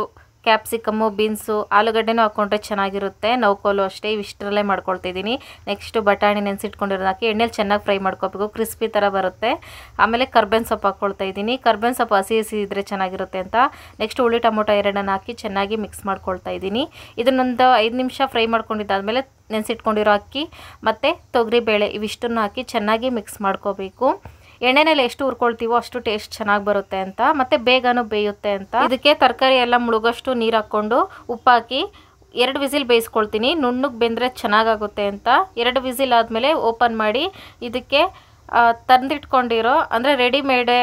ಕ್ಯಾಪ್ಸಿಕಮ್ಮು, ಬೀನ್ಸು, ಆಲೂಗಡ್ಡೆನೂ ಹಾಕ್ಕೊಂಡ್ರೆ ಚೆನ್ನಾಗಿರುತ್ತೆ. ನೌಕೋಲು ಅಷ್ಟೇ, ಇವಿಷ್ಟರಲ್ಲೇ ಮಾಡ್ಕೊಳ್ತಿದ್ದೀನಿ. ನೆಕ್ಸ್ಟು ಬಟಾಣಿ ನೆನೆಸಿಟ್ಕೊಂಡಿರೋದು ಹಾಕಿ ಎಣ್ಣೆಲಿ ಚೆನ್ನಾಗಿ ಫ್ರೈ ಮಾಡ್ಕೋಬೇಕು, ಕ್ರಿಸ್ಪಿ ಥರ ಬರುತ್ತೆ. ಆಮೇಲೆ ಕರ್ಬೇವಿನ ಸೊಪ್ಪು ಹಾಕ್ಕೊಳ್ತಾ ಇದ್ದೀನಿ. ಕರ್ಬೇವಿನ ಸೊಪ್ಪು ಹಸಿ ಇದ್ದರೆ ಚೆನ್ನಾಗಿರುತ್ತೆ ಅಂತ. ನೆಕ್ಸ್ಟ್ ಹುಳಿ ಟೊಮೊಟೊ 2 ಹಾಕಿ ಚೆನ್ನಾಗಿ ಮಿಕ್ಸ್ ಮಾಡ್ಕೊಳ್ತಾ ಇದ್ದೀನಿ. ಇದನ್ನೊಂದು 5 ನಿಮಿಷ ಫ್ರೈ ಮಾಡ್ಕೊಂಡಿದ್ದಾದಮೇಲೆ ನೆನೆಸಿಟ್ಕೊಂಡಿರೋ ಅಕ್ಕಿ ಮತ್ತು ತೊಗರಿಬೇಳೆ ಇವಿಷ್ಟನ್ನು ಹಾಕಿ ಚೆನ್ನಾಗಿ ಮಿಕ್ಸ್ ಮಾಡ್ಕೋಬೇಕು. ಎಣ್ಣೆನಲ್ಲಿ ಎಷ್ಟು ಹುರ್ಕೊಳ್ತೀವೋ ಅಷ್ಟು ಟೇಸ್ಟ್ ಚೆನ್ನಾಗಿ ಬರುತ್ತೆ ಅಂತ, ಮತ್ತು ಬೇಗನೂ ಬೇಯುತ್ತೆ ಅಂತ. ಇದಕ್ಕೆ ತರಕಾರಿ ಎಲ್ಲ ಮುಳುಗೋಷ್ಟು ನೀರು ಹಾಕ್ಕೊಂಡು ಉಪ್ಪು ಹಾಕಿ 2 ವಿಸಿಲ್ ಬೇಯಿಸ್ಕೊಳ್ತೀನಿ. ನುಣ್ಣಗೆ ಬೆಂದರೆ ಚೆನ್ನಾಗಾಗುತ್ತೆ ಅಂತ. 2 ವಿಸಿಲ್ ಆದಮೇಲೆ ಓಪನ್ ಮಾಡಿ ಇದಕ್ಕೆ ತಂದಿಟ್ಕೊಂಡಿರೋ ಅಂದರೆ ರೆಡಿಮೇಡೇ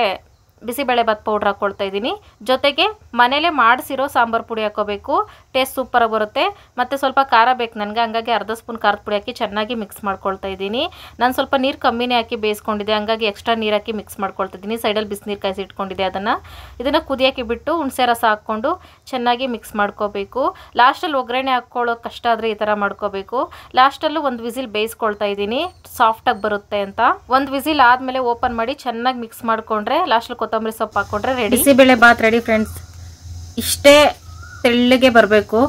ಬಿಸಿಬೇಳೆಭಾತ್ ಪೌಡ್ರ್ ಹಾಕ್ಕೊಳ್ತಾ ಇದ್ದೀನಿ. ಜೊತೆಗೆ ಮನೇಲೇ ಮಾಡಿಸಿರೋ ಸಾಂಬಾರು ಪುಡಿ ಹಾಕ್ಕೋಬೇಕು, ಟೇಸ್ಟ್ ಸೂಪರಾಗಿ ಬರುತ್ತೆ. ಮತ್ತು ಸ್ವಲ್ಪ ಖಾರ ಬೇಕು ನನಗೆ, ಹಂಗಾಗಿ ಅರ್ಧ ಸ್ಪೂನ್ ಖಾರದ ಪುಡಿ ಹಾಕಿ ಚೆನ್ನಾಗಿ ಮಿಕ್ಸ್ ಮಾಡ್ಕೊಳ್ತಾ ಇದ್ದೀನಿ. ನಾನು ಸ್ವಲ್ಪ ನೀರು ಕಮ್ಮಿನೇ ಹಾಕಿ ಬೇಯಿಸ್ಕೊಂಡಿದ್ದೆ, ಹಂಗಾಗಿ ಎಕ್ಸ್ಟ್ರಾ ನೀರು ಹಾಕಿ ಮಿಕ್ಸ್ ಮಾಡ್ಕೊಳ್ತಾ ಇದ್ದೀನಿ. ಸೈಡಲ್ಲಿ ಬಿಸಿನೀರು ಕಾಯಿಸಿ ಇಟ್ಕೊಂಡಿದ್ದೆ, ಇದನ್ನು ಕುದಿಯೋಕ್ಕೆ ಬಿಟ್ಟು ಹುಣಸೆ ರಸ ಹಾಕ್ಕೊಂಡು ಚೆನ್ನಾಗಿ ಮಿಕ್ಸ್ ಮಾಡ್ಕೋಬೇಕು. ಲಾಸ್ಟಲ್ಲಿ ಒಗ್ಗರಣೆ ಹಾಕ್ಕೊಳ್ಳೋ ಕಷ್ಟ ಆದರೆ ಈ ಥರ ಮಾಡ್ಕೋಬೇಕು. ಲಾಸ್ಟಲ್ಲೂ 1 ವಿಸಿಲ್ ಬೇಯಿಸ್ಕೊಳ್ತಾ ಇದ್ದೀನಿ, ಸಾಫ್ಟಾಗಿ ಬರುತ್ತೆ ಅಂತ. 1 ವಿಸಿಲ್ ಆದಮೇಲೆ ಓಪನ್ ಮಾಡಿ ಚೆನ್ನಾಗಿ ಮಿಕ್ಸ್ ಮಾಡಿಕೊಂಡ್ರೆ ಲಾಸ್ಟಲ್ಲಿ ಕೊತ್ತಂಬರಿ ಸೊಪ್ಪು ಹಾಕ್ಕೊಂಡ್ರೆ ready. Bisibele bath ready friends. ಇಷ್ಟೇ ತೆಳ್ಳಗೆ ಬರಬೇಕು,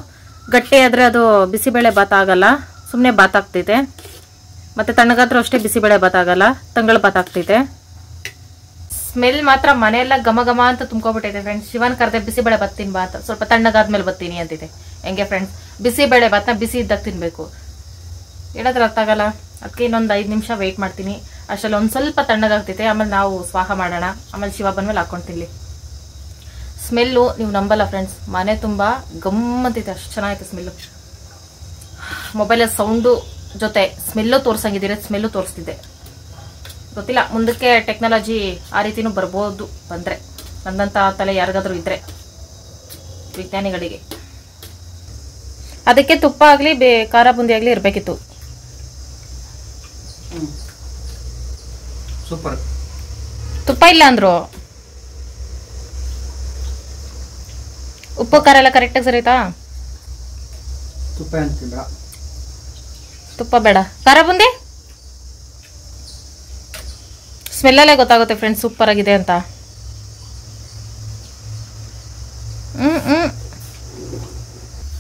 ಗಟ್ಟಿ ಆದರೆ ಅದು ಬಿಸಿಬೇಳೆ ಬಾತ್ ಆಗಲ್ಲ, ಸುಮ್ಮನೆ ಬಾತ್ ಆಗ್ತೈತೆ. ಮತ್ತು ತಣ್ಣಗಾದ್ರೂ ಅಷ್ಟೇ ಬಿಸಿಬೇಳೆ ಬಾತ್ ಆಗಲ್ಲ, ತಂಗಳ ಬಾತ್ ಆಗ್ತೈತೆ. ಸ್ಮೆಲ್ ಮಾತ್ರ ಮನೆಯೆಲ್ಲ ಘಮ ಘಮ ಅಂತ ತುಂಬ್ಕೊಬಿಟ್ಟೈತೆ ಫ್ರೆಂಡ್ಸ್. ಶಿವನ್ ಕರೆದೆ ಬಿಸಿಬೇಳೆ ಬಾತ್ ಬಾತ್ ಸ್ವಲ್ಪ ತಣ್ಣಗಾದ್ಮೇಲೆ ಬರ್ತೀನಿ ಅಂತಿದೆ. ಹೆಂಗೆ ಫ್ರೆಂಡ್ಸ್, ಬಿಸಿಬೇಳೆ ಬಾತ್ನ ಬಿಸಿ ಇದ್ದಾಗ ತಿನ್ನಬೇಕು, ಹೇಳಿದ್ರೆ ಅರ್ಥ ಆಗಲ್ಲ. ಅದಕ್ಕೆ ಇನ್ನೊಂದು 5 ನಿಮಿಷ ವೆಯ್ಟ್ ಮಾಡ್ತೀನಿ. ಅಷ್ಟರಲ್ಲಿ ಒಂದು ಸ್ವಲ್ಪ ತಣ್ಣಗಾಗ್ತೈತೆ, ಆಮೇಲೆ ನಾವು ಸ್ವಾಹ ಮಾಡೋಣ. ಆಮೇಲೆ ಶಿವ ಬಂದಮೇಲೆ ಹಾಕೊಂಡು ತಿನ್ನಲಿ. ಸ್ಮೆಲ್ಲು ನೀವು ನಂಬಲ್ಲ ಫ್ರೆಂಡ್ಸ್, ಮನೆ ತುಂಬ ಗಮ್ಮಂತೈತೆ, ಅಷ್ಟು ಚೆನ್ನಾಗೈತೆ ಸ್ಮೆಲ್ಲು. ಮೊಬೈಲಲ್ಲಿ ಸೌಂಡು ಜೊತೆ ಸ್ಮೆಲ್ಲು ತೋರಿಸಂಗಿದ್ದೀರ, ಸ್ಮೆಲ್ಲು ತೋರಿಸ್ತಿದ್ದೆ. ಗೊತ್ತಿಲ್ಲ ಮುಂದಕ್ಕೆ ಟೆಕ್ನಾಲಜಿ ಆ ರೀತಿನೂ ಬರ್ಬೋದು, ಬಂದಂಥ ತಲೆ ಯಾರಿಗಾದ್ರೂ ಇದ್ದರೆ ವಿಜ್ಞಾನಿಗಳಿಗೆ. ಅದಕ್ಕೆ ತುಪ್ಪ ಆಗಲಿ ಖಾರ ಬುಂದಿ ಆಗಲಿ ಇರಬೇಕಿತ್ತು. ಸೂಪರ್. ತುಪ್ಪ ಇಲ್ಲ ಅಂದ್ರು, ಉಪ್ಪು ಖಾರ ಎಲ್ಲ ಕರೆಕ್ಟಾಗಿ ಸರಿತಾ? ತುಪ್ಪ ಅಂತಿಲ್ಲ, ತುಪ್ಪ ಬೇಡ, ಖಾರ ಬುಂದಿ ಸ್ಮೆಲ್ಲಲ್ಲೇ ಗೊತ್ತಾಗುತ್ತೆ ಫ್ರೆಂಡ್ಸ್ ಸೂಪರ್ ಆಗಿದೆ ಅಂತ.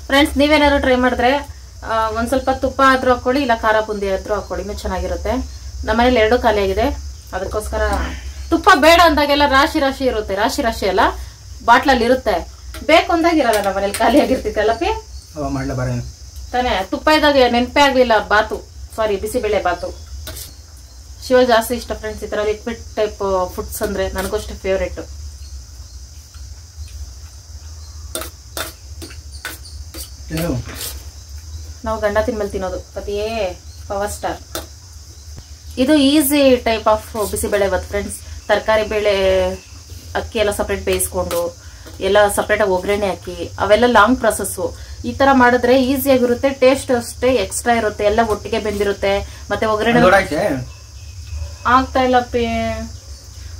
ಫ್ರೆಂಡ್ಸ್ ನೀವೇನಾದ್ರು ಟ್ರೈ ಮಾಡಿದ್ರೆ ಒಂದು ಸ್ವಲ್ಪ ತುಪ್ಪ ಆದ್ರೂ ಹಾಕೊಳ್ಳಿ, ಇಲ್ಲ ಖಾರ ಬುಂದಿ ಆದ್ರೂ ಹಾಕೊಳ್ಳಿ, ಇನ್ನೂ ಚೆನ್ನಾಗಿರುತ್ತೆ. ನಮ್ಮನೇಲಿ 2 ಖಾಲಿ ಆಗಿದೆ, ಅದಕ್ಕೋಸ್ಕರ ತುಪ್ಪ ಬೇಡ ಅಂದಾಗೆಲ್ಲ ರಾಶಿ ರಾಶಿ ಇರುತ್ತೆ. ರಾಶಿ ರಾಶಿ ಅಲ್ಲ, ಬಾಟ್ಲಲ್ಲಿ ಇರುತ್ತೆ. ಬೇಕು ಅಂದಾಗಿರಲ್ಲ ನಮ್ಮನೇಲಿ, ಖಾಲಿ ಆಗಿರ್ತಿತ್ತಲ್ಲಪ್ಪಿ ತಾನೇ. ತುಪ್ಪ ಇದ್ದಾಗ ನೆನಪೇ ಆಗ್ಲಿಲ್ಲ ಬಾತು, ಸಾರಿ ಬಿಸಿಬೇಳೆ ಬಾತು. ಶಿವ ಜಾಸ್ತಿ ಇಷ್ಟ ಫ್ರೆಂಡ್ಸ್ ಈ ತರ ಲಿಕ್ವಿಡ್ ಟೈಪ್ ಫುಡ್ಸ್ ಅಂದ್ರೆ, ನನಗೂ ಅಷ್ಟೇ ಫೇವ್ರೇಟ್. ನಾವು ಗಂಡ ತಿನ್ಮೇಲೆ ತಿನ್ನೋದು, ಪತಿಯೇ ಪವರ್ ಸ್ಟಾರ್. ಇದು easy type of bisibele bath friends. ತರಕಾರಿ ಬೇಳೆ ಅಕ್ಕಿ ಎಲ್ಲ ಸಪ್ರೇಟ್ ಬೇಯಿಸ್ಕೊಂಡು ಎಲ್ಲ ಸಪ್ರೇಟಾಗಿ ಒಗ್ಗರಣೆ ಹಾಕಿ, ಅವೆಲ್ಲ ಲಾಂಗ್ ಪ್ರೊಸೆಸ್ಸು. ಈ ತರ ಮಾಡಿದ್ರೆ ಈಸಿಯಾಗಿರುತ್ತೆ, ಟೇಸ್ಟ್ ಅಷ್ಟೇ ಎಕ್ಸ್ಟ್ರಾ ಇರುತ್ತೆ, ಎಲ್ಲ ಒಟ್ಟಿಗೆ ಬೆಂದಿರುತ್ತೆ. ಮತ್ತೆ ಒಗ್ಗರಣೆ ಆಗ್ತಾ ಇಲ್ಲ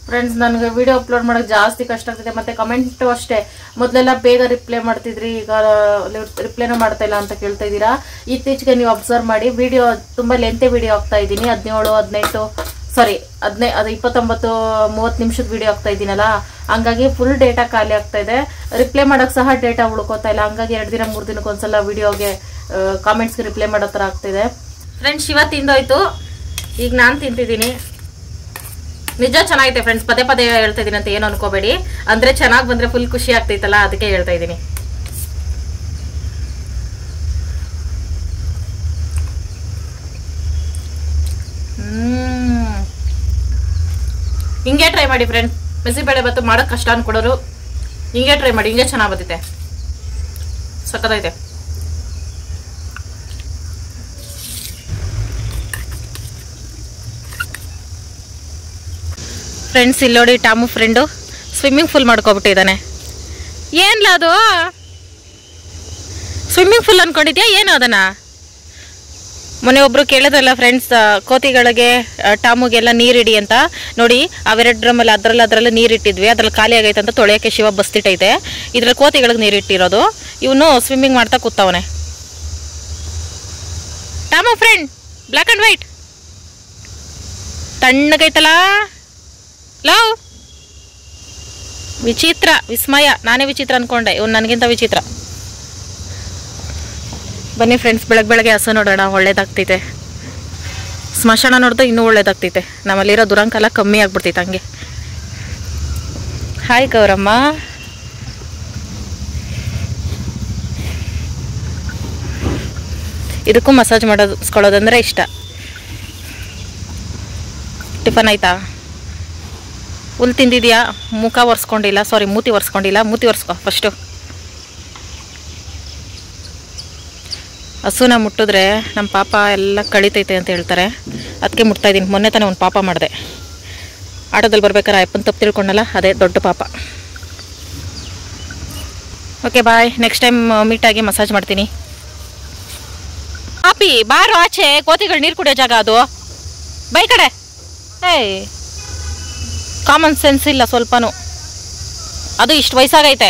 ಫ್ರೆಂಡ್ಸ್. ನನಗೆ ವಿಡಿಯೋ ಅಪ್ಲೋಡ್ ಮಾಡೋಕೆ ಜಾಸ್ತಿ ಕಷ್ಟ ಆಗ್ತಿದೆ. ಮತ್ತೆ ಕಮೆಂಟು ಅಷ್ಟೇ, ಮೊದಲೆಲ್ಲ ಬೇಗ ರಿಪ್ಲೈ ಮಾಡ್ತಿದ್ರಿ, ಈಗ ರಿಪ್ಲೈನೂ ಮಾಡ್ತಾ ಇಲ್ಲ ಅಂತ ಕೇಳ್ತಾ ಇದ್ದೀರಾ. ಇತ್ತೀಚೆಗೆ ನೀವು ಅಬ್ಸರ್ವ್ ಮಾಡಿ, ವಿಡಿಯೋ ತುಂಬಾ ಲೆಂತೆ ವಿಡಿಯೋ ಆಗ್ತಾ ಇದ್ದೀನಿ. 29-30 ನಿಮಿಷದ ವಿಡಿಯೋ ಆಗ್ತಾ ಇದ್ದೀನಲ್ಲ, ಹಂಗಾಗಿ ಫುಲ್ ಡೇಟಾ ಖಾಲಿ ಆಗ್ತಾ ಇದೆ. ರಿಪ್ಲೈ ಮಾಡೋಕೆ ಸಹ ಡೇಟಾ ಉಳ್ಕೋತಾ ಇಲ್ಲ. ಹಂಗಾಗಿ 2 ದಿನ 3 ದಿನಕ್ಕೆ ಒಂದ್ಸಲ ವಿಡಿಯೋಗೆ ಕಾಮೆಂಟ್ಸ್ಗೆ ರಿಪ್ಲೈ ಮಾಡೋ ಥರ ಆಗ್ತಿದೆ. ಫ್ರೆಂಡ್ಸ್ ಶಿವ ತಿಂದೋಯ್ತು, ಈಗ ನಾನು ತಿಂತಿದ್ದೀನಿ. ನಿಜ ಚೆನ್ನಾಗೈತೆ ಫ್ರೆಂಡ್ಸ್, ಪದೇ ಪದೇ ಹೇಳ್ತಾ ಇದೀನಿ ಅಂತ ಏನು ಅನ್ಕೋಬೇಡಿ. ಅಂದ್ರೆ ಚೆನ್ನಾಗಿ ಬಂದ್ರೆ ಫುಲ್ ಖುಷಿ ಆಗ್ತೈತಲ್ಲ, ಅದಕ್ಕೆ ಹೇಳ್ತಾ ಇದ್ದೀನಿ. ಹಿಂಗೆ ಟ್ರೈ ಮಾಡಿ ಫ್ರೆಂಡ್ಸ್. ಬಿಸಿಬೇಳೆ ಬಾತು ಮಾಡೋಕೆ ಕಷ್ಟ ಅನ್ಕೊಡೋರು ಹಿಂಗೆ ಟ್ರೈ ಮಾಡಿ, ಹಿಂಗೆ ಚೆನ್ನಾಗಿ ಬರ್ತೈತೆ, ಸಕ್ಕತ್ತೈತೆ. ಫ್ರೆಂಡ್ಸ್ ಇಲ್ಲಿ ನೋಡಿ, ಟಾಮು ಫ್ರೆಂಡು ಸ್ವಿಮ್ಮಿಂಗ್ ಫೂಲ್ ಮಾಡ್ಕೊಬಿಟ್ಟಿದ್ದಾನೆ. ಏನ್ಲ ಅದು ಸ್ವಿಮ್ಮಿಂಗ್ ಫೂಲ್ ಅನ್ಕೊಂಡಿದ್ಯಾ ಏನು ಅದನ್ನ? ಮೊನ್ನೆ ಒಬ್ರು ಕೇಳಿದ್ರಲ್ಲ ಫ್ರೆಂಡ್ಸ್, ಕೋತಿಗಳಿಗೆ ಟಾಮುಗೆಲ್ಲ ನೀರಿಡಿ ಅಂತ. ನೋಡಿ ಅವೆರಡು ಡ್ರಮ್ಮಲ್ಲಿ ಅದರಲ್ಲಿ ನೀರಿಟ್ಟಿದ್ವಿ, ಅದ್ರಲ್ಲಿ ಖಾಲಿ ಆಗೈತೆ ಅಂತ ತೊಳೆಯೋಕ್ಕೆ ಶಿವ ಬಸ್ತಿಟ್ಟೈತೆ. ಇದ್ರಲ್ಲಿ ಕೋತಿಗಳಿಗೆ ನೀರಿಟ್ಟಿರೋದು. ಇವನು ಸ್ವಿಮ್ಮಿಂಗ್ ಮಾಡ್ತಾ ಕೂತವನೆ. Tom friend black and white ತಣ್ಣಗೈತಲ್ಲ, ಲವ್ ವಿಚಿತ್ರ, ವಿಸ್ಮಯ. ನಾನೇ ವಿಚಿತ್ರ ಅನ್ಕೊಂಡೆ, ಇವ್ನು ನನಗಿಂತ ವಿಚಿತ್ರ. ಬನ್ನಿ ಫ್ರೆಂಡ್ಸ್, ಬೆಳಗ್ಗೆ ಹಸು ನೋಡೋಣ, ಒಳ್ಳೇದಾಗ್ತೈತೆ. ಸ್ಮಶಾನ ನೋಡಿದ್ರೆ ಇನ್ನೂ ಒಳ್ಳೇದಾಗ್ತೈತೆ. ನಮ್ಮಲ್ಲಿರೋ ದುರಂಕ ಕಮ್ಮಿ ಆಗ್ಬಿಡ್ತೈತೆ ಹಂಗೆ. ಹಾಯ್ ಗೌರಮ್ಮ. ಇದಕ್ಕೂ ಮಸಾಜ್ ಮಾಡಿಸ್ಕೊಳ್ಳೋದಂದ್ರೆ ಇಷ್ಟ. ಟಿಫನ್ ಆಯ್ತಾ? ಹುಲ್ ತಿಂದಿದ್ಯಾ? ಮುಖ ಒರೆಸ್ಕೊಂಡಿಲ್ಲ, ಸಾರಿ ಮೂತಿ ಒರೆಸ್ಕೊಂಡಿಲ್ಲ. ಮೂತಿ ಒರೆಸ್ಕೊ ಫಸ್ಟು. ಹಸುನ ಮುಟ್ಟಿದ್ರೆ ನಮ್ಮ ಪಾಪ ಎಲ್ಲ ಕಳಿತೈತೆ ಅಂತ ಹೇಳ್ತಾರೆ, ಅದಕ್ಕೆ ಮುಟ್ತಾಯಿದ್ದೀನಿ. ಮೊನ್ನೆ ತಾನೇ ಒಂದು ಪಾಪ ಮಾಡಿದೆ, ಆಟೋದಲ್ಲಿ ಬರ್ಬೇಕಾರೆ ಅಪ್ಪನ ತಪ್ಪು ತಿಳ್ಕೊಂಡಲ್ಲ, ಅದೇ ದೊಡ್ಡ ಪಾಪ. ಓಕೆ ಬಾಯ್, ನೆಕ್ಸ್ಟ್ ಟೈಮ್ ಮೀಟಾಗಿ ಮಸಾಜ್ ಮಾಡ್ತೀನಿ. ಪಾಪಿ ಬಾರು ಆಚೆ, ಕೋತಿಗಳು ನೀರು ಕುಡಿಯೋ ಜಾಗ ಅದು, ಬೈ ಕಡೆ. ಏಯ್ ಕಾಮನ್ ಸೆನ್ಸ್ ಇಲ್ಲ ಸ್ವಲ್ಪನೂ. ಅದು ಇಷ್ಟು ವಯಸ್ಸಾಗೈತೆ,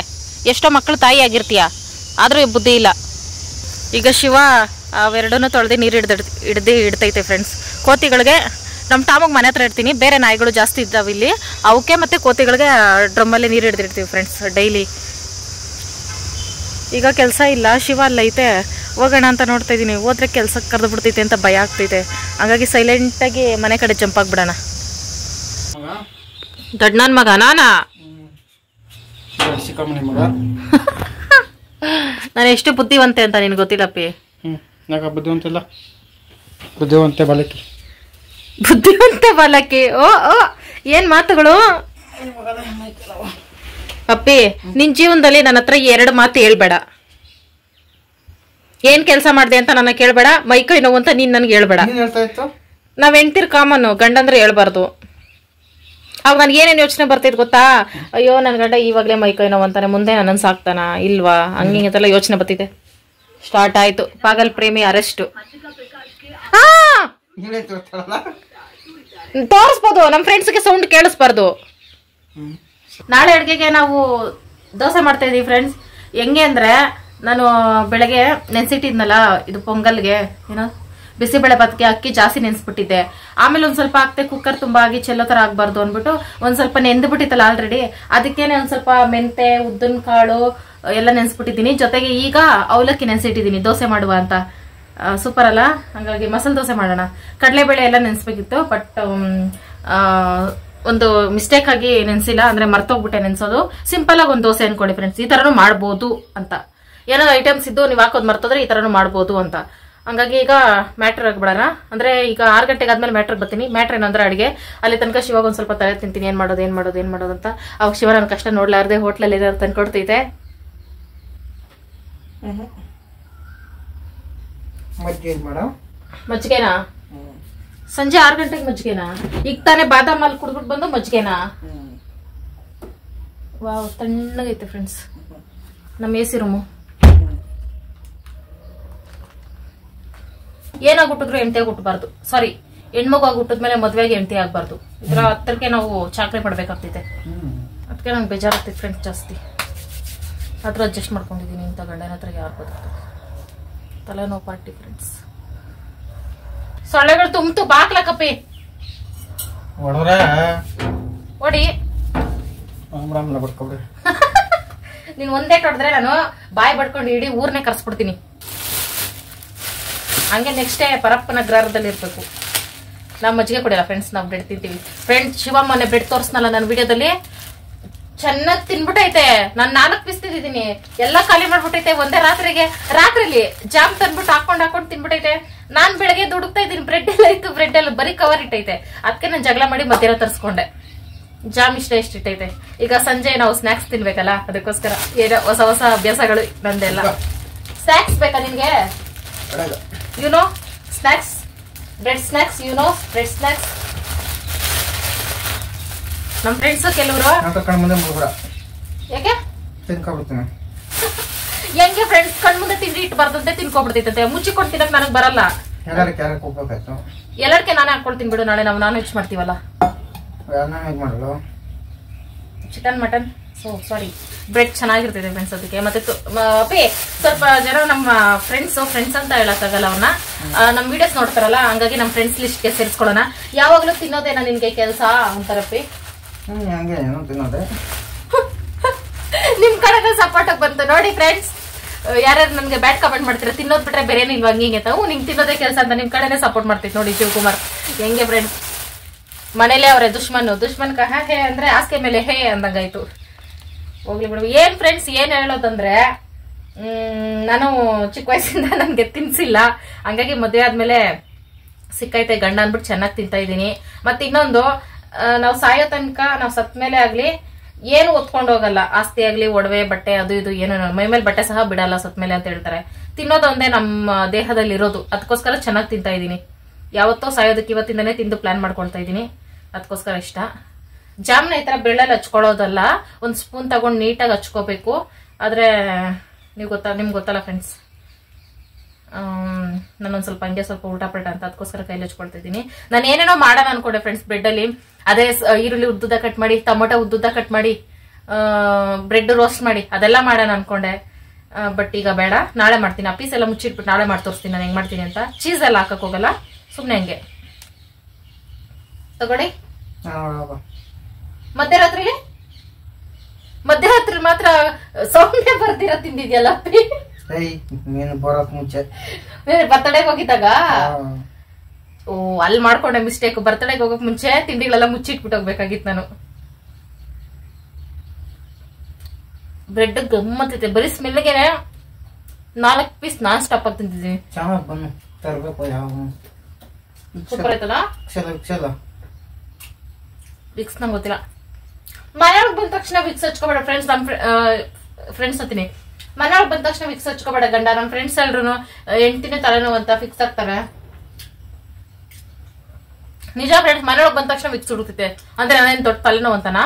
ಎಷ್ಟೋ ಮಕ್ಕಳು ತಾಯಿ ಆಗಿರ್ತೀಯ, ಆದರೂ ಬುದ್ಧಿ ಇಲ್ಲ. ಈಗ ಶಿವ ಅವೆರಡನ್ನೂ ತೊಳೆದು ನೀರು ಇಡ್ತೈತೆ ಫ್ರೆಂಡ್ಸ್. ಕೋತಿಗಳಿಗೆ ನಮ್ಮ ಟಾಮಿಗೆ ಮನೆ ಹತ್ರ ಇಡ್ತೀನಿ, ಬೇರೆ ನಾಯಿಗಳು ಜಾಸ್ತಿ ಇದ್ದಾವೆ ಇಲ್ಲಿ, ಅವಕ್ಕೆ ಮತ್ತು ಕೋತಿಗಳಿಗೆ ಡ್ರಮ್ಮಲ್ಲಿ ನೀರು ಹಿಡ್ದಿರ್ತೀವಿ ಫ್ರೆಂಡ್ಸ್ ಡೈಲಿ. ಈಗ ಕೆಲಸ ಇಲ್ಲ, ಶಿವ ಅಲ್ಲೈತೆ, ಹೋಗೋಣ ಅಂತ ನೋಡ್ತಾ ಇದ್ದೀನಿ. ಹೋದ್ರೆ ಕೆಲಸಕ್ಕೆ ಕರೆದು ಬಿಡ್ತೈತೆ ಅಂತ ಭಯ ಆಗ್ತೈತೆ, ಹಾಗಾಗಿ ಸೈಲೆಂಟಾಗಿ ಮನೆ ಕಡೆ ಜಂಪ್ ಆಗಿಬಿಡೋಣ. ದೊಡ್ಡ ನನ್ನ ಮಗ ನಾನಾ? ನಾನು ಎಷ್ಟು ಬುದ್ಧಿವಂತೆ ಅಂತ ನಿನ್ಗೆ ಗೊತ್ತಿಲ್ಲಪ್ಪಿ. ಬುದ್ಧಿವಂತೆ ಬಾಲಕಿ. ಓ ಓ ಏನ್ ಮಾತುಗಳು ಅಪ್ಪಿ. ನಿನ್ ಜೀವನದಲ್ಲಿ ನನ್ನ ಹತ್ರ 2 ಮಾತು ಹೇಳ್ಬೇಡ. ಏನ್ ಕೆಲಸ ಮಾಡ್ದೆ ಅಂತ ನನ್ನ ಕೇಳ್ಬೇಡ, ಮೈಕೈ ನೋವು ಅಂತ ನೀನ್ ನನ್ಗೆ ಹೇಳ್ಬೇಡ. ನಾವ್ ಹೆಂಡ್ತಿರ್ ಕಾಮನ್ನು, ಗಂಡಂದ್ರೆ ಹೇಳ್ಬಾರ್ದು. ಅವಾಗ ನನ್ಗೆ ಏನೇನು ಯೋಚನೆ ಬರ್ತೈತೆ ಗೊತ್ತಾ? ಅಯ್ಯೋ ನನ್ನ ಗಂಡ ಇವಾಗಲೇ ಮೈಕೈ ನೋವು ಅಂತಾನೆ, ಮುಂದೆ ನನ್ನನ್ನು ಸಾಕ್ತಾನ ಇಲ್ವಾ, ಹಂಗಿಂಗೆಲ್ಲ ಯೋಚನೆ ಬರ್ತಿದೆ. ಸ್ಟಾರ್ಟ್ ಆಯ್ತು ಪಾಗಲ್ ಪ್ರೇಮಿ ಅರೆಸ್ಟು. ತೋರಿಸ್ಬೋದು, ನಮ್ಮ ಫ್ರೆಂಡ್ಸ್ಗೆ ಸೌಂಡ್ ಕೇಳಿಸ್ಬಾರ್ದು. ನಾಳೆ ಅಡುಗೆಗೆ ನಾವು ದೋಸೆ ಮಾಡ್ತಾ ಇದೀವಿ ಫ್ರೆಂಡ್ಸ್. ಹೆಂಗೆ ಅಂದ್ರೆ, ನಾನು ಬೆಳಗ್ಗೆ ನೆನ್ಸಿಟ್ಟಿದ್ನಲ್ಲ ಇದು ಪೊಂಗಲ್ಗೆ, ಏನೋ ಬಿಸಿಬೇಳೆ ಭಾತ್ಗೆ ಅಕ್ಕಿ ಜಾಸ್ತಿ ನೆನ್ಸ್ಬಿಟ್ಟಿದ್ದೆ. ಆಮೇಲೆ ಒಂದ್ ಸ್ವಲ್ಪ ಹಾಕ್ತೆ, ಕುಕ್ಕರ್ ತುಂಬಾ ಆಗಿ ಚೆಲ್ಲೋ ತರ ಆಗ್ಬಾರ್ದು ಅಂದ್ಬಿಟ್ಟು ಒಂದ್ ಸ್ವಲ್ಪ ನೆಂದ್ಬಿಟ್ಟಿತ್ತಲ್ಲ ಆಲ್ರೆಡಿ, ಅದಕ್ಕೇನೆ ಒಂದ್ ಸ್ವಲ್ಪ ಮೆಂತೆ, ಉದ್ದಿನ ಕಾಳು ಎಲ್ಲ ನೆನ್ಸ್ಬಿಟ್ಟಿದ್ದೀನಿ. ಜೊತೆಗೆ ಈಗ ಅವಲಕ್ಕಿ ನೆನ್ಸಿಟ್ಟಿದ್ದೀನಿ ದೋಸೆ ಮಾಡುವ ಅಂತ. ಸೂಪರ್ ಅಲ್ಲ? ಹಂಗಾಗಿ ಮಸಾಲೆ ದೋಸೆ ಮಾಡೋಣ. ಕಡಲೆಬೇಳೆ ಎಲ್ಲ ನೆನ್ಸ್ಬೇಕಿತ್ತು, ಬಟ್ ಒಂದು ಮಿಸ್ಟೇಕ್ ಆಗಿ ನೆನ್ಸಿಲ್ಲ, ಅಂದ್ರೆ ಮರ್ತೋಗ್ಬಿಟ್ಟೆ ನೆನ್ಸೋದು. ಸಿಂಪಲ್ ಆಗಿ ಒಂದು ದೋಸೆ ಅನ್ಕೊಳ್ಳಿ ಫ್ರೆಂಡ್ಸ್, ಈ ತರನು ಮಾಡ್ಬೋದು ಅಂತ. ಏನೋ ಐಟಮ್ಸ್ ಇದ್ದು ನೀವು ಹಾಕೋದು ಮರ್ತೋದ್ರೆ ಈ ತರನು ಮಾಡ್ಬೋದು ಅಂತ. ಹಂಗಾಗಿ ಈಗ ಮ್ಯಾಟ್ರ್ ಆಗ್ಬಿಡೋಣ. ಅಂದ್ರೆ ಈಗ 6 ಗಂಟೆಗೆ ಆದ್ಮೇಲೆ ಮ್ಯಾಟ್ರಿಗೆ ಬರ್ತೀನಿ. ಮ್ಯಾಟ್ರ್ ಏನಂದ್ರೆ ಅಡಿಗೆ. ಅಲ್ಲಿ ತನಕ ಶಿವಾಗ ಒಂದ್ ಸ್ವಲ್ಪ ತಲೆ ತಿಂತೀನಿ, ಏನ್ ಮಾಡೋದು ಅಂತ. ಅವಾಗ ಶಿವ ನನ್ನ ಕಷ್ಟ ನೋಡ್ಲಾರ್ದೆ ಹೋಟ್ಲಲ್ಲಿ ಏನಾದ್ರು ತಂದ್ಕೊಡ್ತೈತೆ. ಮಜ್ಜಿಗೆನಾ? ಸಂಜೆ 6 ಗಂಟೆಗೆ ಮಜ್ಜಿಗೆನಾ? ಈಗ ತಾನೇ ಬಾದಾಮ್ ಹಾಲು ಕುಡ್ಬಿಟ್ಟು ಬಂದು ಮಜ್ಜಿಗೆನಾ? ವಾವ್, ತಣ್ಣಗೈತೆ ಫ್ರೆಂಡ್ಸ್ ನಮ್ಮ ಎಸಿ ರೂಮು. ಏನಾಗ್ಬಿಟ್ಟಿದ್ರು ಹೆಂಡತಿಯಾಗಿ ಹುಟ್ಟಬಾರ್ದು. ಸಾರಿ, ಹೆಣ್ಮಗು ಆಗಿ ಹುಟ್ಟಿದ್ಮೇಲೆ ಮದ್ವೆಗೆ ಹೆಂಡತಿ ಆಗ್ಬಾರ್ದು. ಇದ್ರ ಹತ್ತರಕ್ಕೆ ನಾವು ಚಾಕ್ರಿ ಮಾಡ್ಬೇಕಾಗ್ತೈತೆ. ಅದಕ್ಕೆ ನಂಗೆ ಬೇಜಾರಾಗ್ತೈತೆ ಫ್ರೆಂಡ್ಸ್ ಜಾಸ್ತಿ. ಆದ್ರೂ ಅಡ್ಜಸ್ಟ್ ಮಾಡ್ಕೊಂಡಿದ್ದೀನಿ. ಇಂಥ ಗಂಡನ ಹತ್ರ ಯಾರು ಬದುಕ್ತಾರೆ? ತಲೆನೋವು ಪಾರ್ಟಿ ಫ್ರೆಂಡ್ಸ್. ಸೊಳ್ಳೆಗಳು ತುಂಬ್ತು ಬಾಕ್ಲಕಪ್ಪಿ ಓಡಿ. ನೀನ್ ಒಂದೇ ಹೊಡೆದ್ರೆ ನಾನು ಬಾಯಿ ಬಡ್ಕೊಂಡು ಇಡೀ ಊರ್ನೇ ಕರ್ಸ್ಬಿಡ್ತೀನಿ. ಹಂಗೆ ನೆಕ್ಸ್ಟ್ ಡೇ ಪರಪ್ಪನ ಗ್ರಹದಲ್ಲಿ ಇರ್ಬೇಕು. ನಾವು ಮಜ್ಜಿಗೆ ಕುಡಿಯಲ್ಲ ಫ್ರೆಂಡ್ಸ್, ನಾವು ಬ್ರೆಡ್ ತಿಂತೀವಿ. ಫ್ರೆಂಡ್ಸ್, ಶಿವ ಮೊನ್ನೆ ಬ್ರೆಡ್ ತೋರಿಸ್ನಲ್ಲ ನನ್ನ ವಿಡಿಯೋದಲ್ಲಿ, ಚೆನ್ನಾಗಿ ತಿನ್ಬಿಟ್ಟೈತೆ. ನಾನು 4 ಪೀಸ್ ತಿಂದಿದ್ದೀನಿ, ಎಲ್ಲ ಖಾಲಿ ಮಾಡ್ಬಿಟ್ಟೈತೆ ಒಂದೇ ರಾತ್ರಿಲಿ ಜಾಮ್ ತಂದ್ಬಿಟ್ಟು ಹಾಕೊಂಡ್ ತಿನ್ಬಿಟ್ಟೈತೆ. ನಾನ್ ಬೆಳಗ್ಗೆ ದುಡುಕ್ತಾ ಇದ್ದೀನಿ, ಬ್ರೆಡ್ ಎಲ್ಲ ಇತ್ತು, ಬ್ರೆಡ್ ಎಲ್ಲ ಬರೀ ಕವರ್ ಇಟ್ಟೈತೆ. ಅದಕ್ಕೆ ನಾನು ಜಗಳ ಮಾಡಿ ಮಧ್ಯಾಹ್ನ ತರಿಸ್ಕೊಂಡೆ. ಜಾಮ್ ಇಷ್ಟ ಇಟ್ಟೈತೆ. ಈಗ ಸಂಜೆ ನಾವು ಸ್ನಾಕ್ಸ್ ತಿನ್ಬೇಕಲ್ಲ, ಅದಕ್ಕೋಸ್ಕರ ಏನೋ ಹೊಸ ಹೊಸ ಅಭ್ಯಾಸಗಳು ನಂದೆಲ್ಲ. ಸ್ನಾಕ್ಸ್ ಬೇಕಾ ನಿನ್ಗೆ? YONO snacks, bread snacks, YONO bread snacks. ನಮ್ ಫ್ರೆಂಡ್ಸ್ ಕೆಲವರು ಯಾಕೆ ಹೆಂಗೆ ಫ್ರೆಂಡ್ಸ್ ಕಣ್ಮುಂದೆ ತಿಂಡಿ ಇಟ್ಬಾರ್ದಂತೆ ತಿನ್ಕೊಬಿಡ್ತೈತೆ. ಮುಚ್ಚಿಕೊಂಡು ತಿನ್ನಕ್ ನನಗ್ ಬರಲ್ಲ. ಎಲ್ಲರಿಗೆ ನಾನೇ ಹಾಕೊಳ್ತೀನಿ ಬಿಡು. ನಾಳೆ ನಾವು ನಾನ್ ವೆಜ್ ಮಾಡ್ತೀವಲ್ಲ, ಚಿಕನ್ ಮಟನ್. ಸಾರಿ, ಬ್ರೆಡ್ ಚೆನ್ನಾಗಿರ್ತೈತೆ ಫ್ರೆಂಡ್ಸ್. ಅದಕ್ಕೆ ಮತ್ತೆ ಸ್ವಲ್ಪ ಜನ ನಮ್ಮ ಫ್ರೆಂಡ್ಸ್ ಅಂತ ಹೇಳಕ್ಕಾಗಲ್ಲ ಅವ್ರನ್ನ, ನಮ್ ವಿಡಿಯೋಸ್ ನೋಡ್ತಾರಲ್ಲ, ಹಂಗಾಗಿ ನಮ್ ಫ್ರೆಂಡ್ಸ್ ಲಿಸ್ಟ್ಗೆ ಸೇರಿಸ್ಕೊಳ್ಳೋಣ. ಯಾವಾಗ್ಲೂ ತಿನ್ನೋದೇನ ನಿನ್ಗೆ ಕೆಲ್ಸ ಅಂತಾರಪ್ಪಿ. ನಿಮ್ ಕಡೆ ಸಪೋರ್ಟ್ ಬಂತು ನೋಡಿ ಫ್ರೆಂಡ್ಸ್. ಯಾರ್ಯಾರು ನನ್ಗೆ ಬ್ಯಾಡ್ ಕಮೆಂಟ್ ಮಾಡ್ತೀರಾ, ತಿನ್ನೋದ್ ಬಿಟ್ರೆ ಬೇರೆ ಇಲ್ವಾ ಹಂಗೆ ತಾವು ನಿಂಗೆ ತಿನ್ನೋದೇ ಕೆಲಸ ಅಂತ ನಿಮ್ ಕಡೆನೆ ಸಪೋರ್ಟ್ ಮಾಡ್ತೈತಿ ನೋಡಿ ಶಿವಕುಮಾರ್. ಹೆಂಗೆ ಫ್ರೆಂಡ್ಸ್, ಮನೇಲೆ ಅವ್ರೆ ದುಶ್ಮನ್ ಹೇ ಅಂದ್ರೆ ಆಸ್ಕೆ ಮೇಲೆ ಹೇ ಅಂದಂಗಾಯ್ತು. ಹೋಗ್ಲಿ ಬಿಡು. ಏನ್ ಫ್ರೆಂಡ್ಸ್, ಏನ್ ಹೇಳೋದಂದ್ರೆ, ನಾನು ಚಿಕ್ಕ ವಯಸ್ಸಿಂದ ನನ್ಗೆ ತಿನ್ಸಿಲ್ಲ, ಹಂಗಾಗಿ ಮದುವೆ ಆದ್ಮೇಲೆ ಸಿಕ್ಕೈತೆ ಗಂಡ ಅನ್ಬಿಟ್ಟು ಚೆನ್ನಾಗಿ ತಿಂತಾ ಇದೀನಿ. ಮತ್ತೆ ಇನ್ನೊಂದು, ನಾವು ಸಾಯೋ ತನಕ, ನಾವು ಸತ್ ಮೇಲೆ ಆಗ್ಲಿ ಏನು ಒತ್ಕೊಂಡು ಹೋಗಲ್ಲ. ಆಸ್ತಿ ಆಗ್ಲಿ, ಒಡವೆ, ಬಟ್ಟೆ, ಅದು ಇದು ಏನು ಮೈ ಮೇಲೆ ಬಟ್ಟೆ ಸಹ ಬಿಡಲ್ಲ ಸತ್ ಮೇಲೆ ಅಂತ ಹೇಳ್ತಾರೆ. ತಿನ್ನೋದೊಂದೇ ನಮ್ಮ ದೇಹದಲ್ಲಿ ಇರೋದು, ಅದಕ್ಕೋಸ್ಕರ ಚೆನ್ನಾಗಿ ತಿಂತಾ ಇದೀನಿ. ಯಾವತ್ತೋ ಸಾಯೋದಕ್ಕೆ ಇವತ್ತಿಂದನೇ ತಿಂದು ಪ್ಲಾನ್ ಮಾಡ್ಕೊಳ್ತಾ ಇದೀನಿ, ಅದಕ್ಕೋಸ್ಕರ ಇಷ್ಟ. ಜಾಮ್ನ ಈ ತರ ಬೆಳ್ಳಲ್ಲಿ ಹಚ್ಕೊಳ್ಳೋದಲ್ಲ, ಒಂದ್ ಸ್ಪೂನ್ ತಗೊಂಡು ನೀಟಾಗಿ ಹಚ್ಕೋಬೇಕು. ಆದ್ರೆ ನಿಮ್ಗೆ ಗೊತ್ತಲ್ಲ ಫ್ರೆಂಡ್ಸ್, ನಾನೊಂದ್ ಸ್ವಲ್ಪ ಹಂಗೆ ಸ್ವಲ್ಪ ಉಲ್ಟಾ ಪಲ್ಟಾ ಅಂತ, ಅದಕ್ಕೋಸ್ಕರ ಕೈಲಿ ಹಚ್ಕೊಳ್ತಾ ಇದೀನಿ. ನಾನು ಏನೇನೋ ಮಾಡೋಣ ಅನ್ಕೊಂಡೆ ಫ್ರೆಂಡ್ಸ್ ಬ್ರೆಡ್ ಅಲ್ಲಿ. ಅದೇ ಈರುಳ್ಳಿ ಉದ್ದುದ್ದ ಕಟ್ ಮಾಡಿ, ಟೊಮೊಟೊ ಉದ್ದುದ್ದ ಕಟ್ ಮಾಡಿ, ಬ್ರೆಡ್ ರೋಸ್ಟ್ ಮಾಡಿ, ಅದೆಲ್ಲ ಮಾಡೋಣ ಅನ್ಕೊಂಡೆ. ಬಟ್ ಈಗ ಬೇಡ, ನಾಳೆ ಮಾಡ್ತೀನಿ. ಆ ಪೀಸ್ ಎಲ್ಲ ಮುಚ್ಚಿಟ್ಬಿಟ್ಟು ನಾಳೆ ಮಾಡಿ ತೋರಿಸ್ತೀನಿ ನಾನು ಹೆಂಗ್ ಮಾಡ್ತೀನಿ ಅಂತ. ಚೀಸ್ ಎಲ್ಲ ಹಾಕಕ್ ಹೋಗಲ್ಲ, ಸುಮ್ನೆ ಹಂಗೆ ತಗೊಳ್ಳಿ. ಮಧ್ಯರಾತ್ರಿ ಮಾತ್ರ ಸೌಂಡೆ ಬರ್ದಿರ ತಿಂದಿದ್ಯಲ್ಲ ಬರ್ತಡೆಗೆ ಹೋಗಿದ್ದಾಗ. ಓ, ಅಲ್ಲಿ ಮಾಡ್ಕೊಂಡೆ ಮಿಸ್ಟೇಕ್. ಬರ್ತಡೆಗೆ ಹೋಗಕ್ ಮುಂಚೆ ತಿಂಡಿಗಳೆಲ್ಲ ಮುಚ್ಚಿಟ್ಬಿಟ್ಟು ಹೋಗ್ಬೇಕಾಗಿತ್ತು ನಾನು. ಬ್ರೆಡ್ ಗಮ್ಮತ್ತೈತೆ, ಬರೀ ಸ್ಮೆಲ್ಗೆ 4 ಪೀಸ್ ನಾನ್ ಸ್ಟಾಪ್ ಆಗಿ ತಿಂತಿದ್ದೀನಿ. ಸೂಪರ್ ಆಯ್ತಲ್ಲ. ವಿಕ್ಸ್ ನಂಗೆ ಗೊತ್ತಿಲ್ಲ. ಮನೆಯೊಳಗೆ ಬಂದ ತಕ್ಷಣ ವಿಕ್ಸ್ ಹಚ್ಕೋಬೇಡ ಫ್ರೆಂಡ್ಸ್. ನಮ್ ಫ್ರೆಂಡ್ಸ್ ಹತ್ತೀನಿ, ಮನೆಯೊಳಗೆ ಬಂದ ತಕ್ಷಣ ವಿಕ್ಸ್ ಹಚ್ಕೋಬೇಡ ಗಂಡ. ನಮ್ ಫ್ರೆಂಡ್ಸ್ ಎಲ್ರು ಎಂಟಿನೇ ತಲೆನೋವು ಅಂತ ಫಿಕ್ಸ್ ಆಗ್ತಾರೆ. ನಿಜ ಫ್ರೆಂಡ್ಸ್, ಮನೆಯೊಳಗೆ ಬಂದ ತಕ್ಷಣ ವಿಕ್ಸ್ ಹುಡುಕ್ತೈತೆ ಅಂದ್ರೆ ನಾನೇನ್ ದೊಡ್ಡ ತಲೆನೋವು ಅಂತನಾ?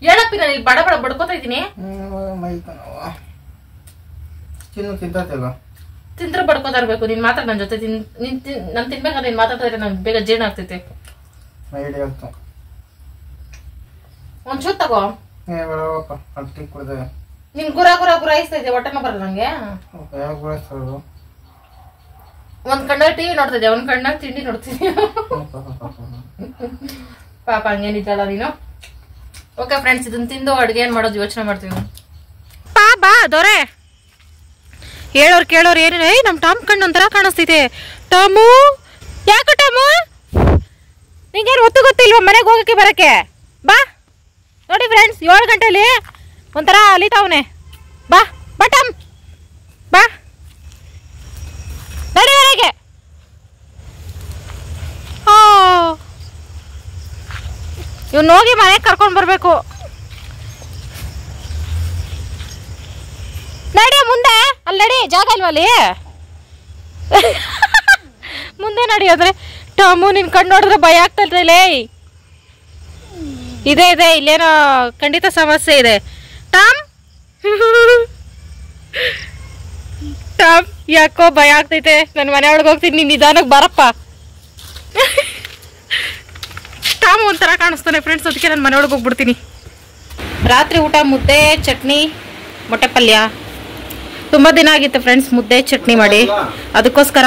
ಹೇಳಪ್ಪಿ, ನಾನು ಇಲ್ಲಿ ಬಡ ಬಡ್ಕೋತಾ ಇದ್ದೀನಿ. ತಿಂದ್ರೆ ಬಡ್ಕೋತಾ ಇರ್ಬೇಕು. ನೀನ್ ಮಾತಾಡ ನನ್ ಜೊತೆ. ನಾನ್ ತಿನ್ಬೇಕಾದ್ರೆ ನೀನ್ ಮಾತಾಡ್ತಾ ಇದ್ರೆ ನನ್ ಬೇಗ ಜೀರ್ಣ ಆಗ್ತೈತೆ. ಒಂಚೂರು ತಗೋ. ನಿನ್ ಗುರಾಯಿಸ್ತಾ ಇದೆ, ಹೊಟ್ಟೆನ ಬರಲ್ಲ ನಂಗೆ. ಒಂದ್ ಕಣ್ಣಾಗ ಟಿವಿ ನೋಡ್ತಿದ್ದೆ, ಒಂದ್ ಕಣ್ಣಾಗ ತಿಂಡಿ ನೋಡ್ತಿದ್ದೆ. ಪಾಪ ಹಂಗೇನಿದ್ದಲ್ಲ ನೀನು. ಓಕೆ ಫ್ರೆಂಡ್ಸ್, ಇದನ್ನ ತಿಂದು ಅಡುಗೆ ಏನ್ ಮಾಡೋದು ಯೋಚನೆ ಮಾಡ್ತೀವಿ. ಬಾ ದೊರೆ, ಹೇಳೋರ್ ಕೇಳೋರ್ ಏನು, ನಮ್ ಟಾಮ್ ಕಣ್ಣು ಒಂಥರ ಕಾಣಿಸ್ತೈತೆ. ಟಾಮು, ಯಾಕೆ ಟಾಮು ನಿಂಗೇನು ಗೊತ್ತಿಲ್ವಾ ಮನೆಗೆ ಹೋಗಕ್ಕೆ ಬರಕ್ಕೆ? ಬಾ ನೋಡಿ ಫ್ರೆಂಡ್ಸ್, 7 ಗಂಟೆಲಿ ಒಂಥರ ಅಲಿತಾವನೆ. ಬಾ ಟಾಮ್, ಬಾ ನಡಿ ಮನೆಗೆ. ಇವ್ನು ಹೋಗಿ ಮನೆಗೆ ಕರ್ಕೊಂಡು ಬರ್ಬೇಕು. ನಡಿ ಮುಂದೆ, ಅಲ್ಲಿ ನಡಿ, ಜಾಗ ಇಲ್ವಾ ಅಲ್ಲಿ? ಮುಂದೆ ನಡಿ. ಅಂದ್ರೆ ಟಾಮು ನಿನ್ ಕಣ್ಣು ನೋಡಿದ್ರೆ ಭಯ ಆಗ್ತಲ್ರೇ. ಇದೆ ಇಲ್ಲೇನೋ ಖಂಡಿತ ಸಮಸ್ಯೆ ಇದೆ. ಟಾಮ್ ಯಾಕೋ ಭಯ ಆಗ್ತೈತೆ. ನನ್ನ ಮನೆ ಒಳಗೆ ಹೋಗ್ತೀನಿ, ನೀನ್ ನಿಧಾನಕ್ಕೆ ಬಾರಪ್ಪ. ಟಾಮ್ ಒಂಥರ ಕಾಣಿಸ್ತಾನೆ ಫ್ರೆಂಡ್ಸ್, ಅದಕ್ಕೆ ನಾನು ಮನೆ ಒಳಗೆ ಹೋಗ್ಬಿಡ್ತೀನಿ. ರಾತ್ರಿ ಊಟ ಮುದ್ದೆ, ಚಟ್ನಿ, ಮೊಟ್ಟೆ ಪಲ್ಯ. ತುಂಬ ದಿನ ಆಗಿತ್ತು ಫ್ರೆಂಡ್ಸ್ ಮುದ್ದೆ ಚಟ್ನಿ ಮಾಡಿ, ಅದಕ್ಕೋಸ್ಕರ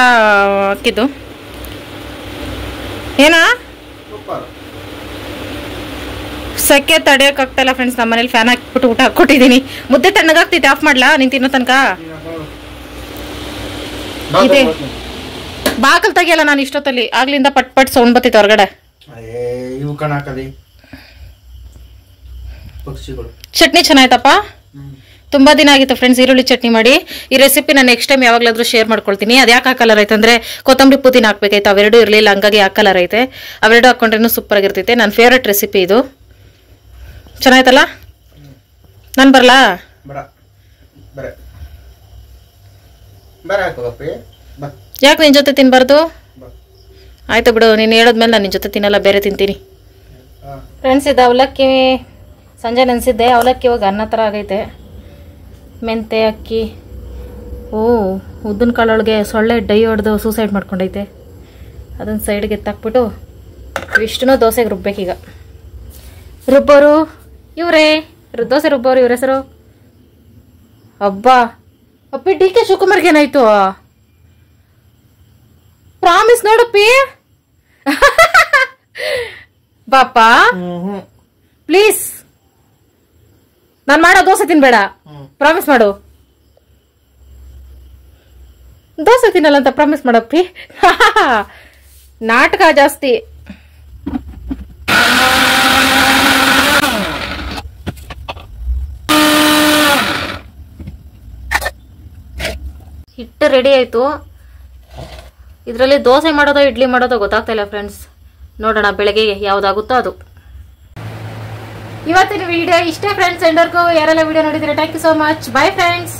ಹಾಕಿದ್ದು. ಏನಾ ಸೆಕೆ ತಡೆಯೋಕ್ಕಾಗ್ತಾಯಿಲ್ಲ ಫ್ರೆಂಡ್ಸ್. ನಮ್ಮ ಮನೇಲಿ ಫ್ಯಾನ್ ಹಾಕ್ಬಿಟ್ಟು ಊಟ ಹಾಕ್ಕೊಟ್ಟಿದ್ದೀನಿ. ಮುದ್ದೆ ತಣ್ಣಗಾಗ್ತೈತೆ, ಆಫ್ ಮಾಡ್ಲಾ ನೀನು ತಿನ್ನೋ ತನಕ? ಇದೆ ಬಾಕಲ್ ತೆಗಿಯಲ್ಲ ನಾನು ಇಷ್ಟೊತ್ತಲ್ಲಿ, ಆಗ್ಲಿಂದ ಪಟ್ ಸೌಂಡ್ ಬರ್ತೈತೆ ಹೊರಗಡೆ. ಚಟ್ನಿ ಚೆನ್ನಾಯ್ತಪ್ಪ, ತುಂಬ ದಿನ ಆಗಿತ್ತು ಫ್ರೆಂಡ್ಸ್ ಈರುಳ್ಳಿ ಚಟ್ನಿ ಮಾಡಿ. ಈ ರೆಸಿಪಿ ನಾನು ನೆಕ್ಸ್ಟ್ ಟೈಮ್ ಯಾವಾಗಲಾದ್ರೂ ಶೇರ್ ಮಾಡ್ಕೊಳ್ತೀನಿ. ಅದು ಯಾಕೆ ಆ ಕಲರ್ ಐತೆ ಅಂದರೆ ಕೊತ್ತಂಬರಿ ಪುದೀನ ಹಾಕ್ಬೇಕಾಯ್ತು, ಅವೆರಡು ಇರಲಿಲ್ಲ, ಹಂಗಾಗಿ ಆ ಕಲರ್ ಐತೆ. ಅವೆರಡು ಹಾಕ್ಕೊಂಡ್ರೂ ಸೂಪರ್ ಆಗಿರ್ತೈತೆ. ನನ್ನ ಫೇವ್ರೆಟ್ ರೆಸಿಪಿ ಇದು. ಚೆನ್ನಾಯ್ತಲ್ಲ? ನಾನು ಬರಲಾ? ಯಾಕೆ ನಿನ್ನ ಜೊತೆ ತಿನ್ಬಾರ್ದು? ಆಯ್ತು ಬಿಡು, ನೀನು ಹೇಳೋದ್ಮೇಲೆ ನಾನು ನಿನ್ನ ಜೊತೆ ತಿನ್ನಲ್ಲ, ಬೇರೆ ತಿಂತೀನಿ. ಫ್ರೆಂಡ್ಸ್, ಇದು ಅವಲಕ್ಕಿ ಸಂಜೆ ನೆನೆಸಿದ್ದೆ. ಅವಲಕ್ಕಿ ಇವಾಗ ಅನ್ನ ಥರ ಆಗೈತೆ. ಮೆಂತೆ ಅಕ್ಕಿ, ಉದ್ದಿನ ಕಾಳೊಳಗೆ ಸೊಳ್ಳೆ ಡೈ ಹೊಡೆದು ಸೂಸೈಡ್ ಮಾಡ್ಕೊಂಡೈತೆ. ಅದನ್ನು ಸೈಡ್ಗೆ ಎತ್ತಾಕ್ಬಿಟ್ಟು ಇಷ್ಟೂ ದೋಸೆಗೆ ರುಬ್ಬೇಕೀಗ. ರುಬ್ಬೋರು ಇವರೇ, ದೋಸೆ ರುಬ್ಬೋರು ಇವ್ರ ಹೆಸರು. ಅಪ್ಪಿ ಡಿ ಕೆ ಶಿವಕುಮಾರ್ಗೆ ಏನಾಯ್ತು? ಪ್ರಾಮಿಸ್ ನೋಡಪ್ಪಿ. ಬಾಪ ಪ್ಲೀಸ್, ನಾನು ಮಾಡೋ ದೋಸೆ ತಿನ್ಬೇಡ, ಪ್ರಾಮಿಸ್ ಮಾಡು. ದೋಸೆ ತಿನ್ನಲ್ಲ ಅಂತ ಪ್ರಾಮಿಸ್ ಮಾಡಪ್ಪಿ. ನಾಟಕ ಜಾಸ್ತಿ. ಹಿಟ್ಟು ರೆಡಿ ಆಯ್ತು. ಇದರಲ್ಲಿ ದೋಸೆ ಮಾಡೋದೋ ಇಡ್ಲಿ ಮಾಡೋದೋ ಗೊತ್ತಾಗ್ತಾ ಇಲ್ಲ ಫ್ರೆಂಡ್ಸ್. ನೋಡೋಣ ಬೆಳಗ್ಗೆ ಯಾವುದಾಗುತ್ತೋ ಅದು. ಇವತ್ತಿನ ವಿಡಿಯೋ ಇಷ್ಟೇ ಫ್ರೆಂಡ್ಸ್. ಎಂಡರ್ಗೂ ಯಾರೆಲ್ಲ ವಿಡಿಯೋ ನೋಡಿದ್ರೆ thank you so much. Bye friends.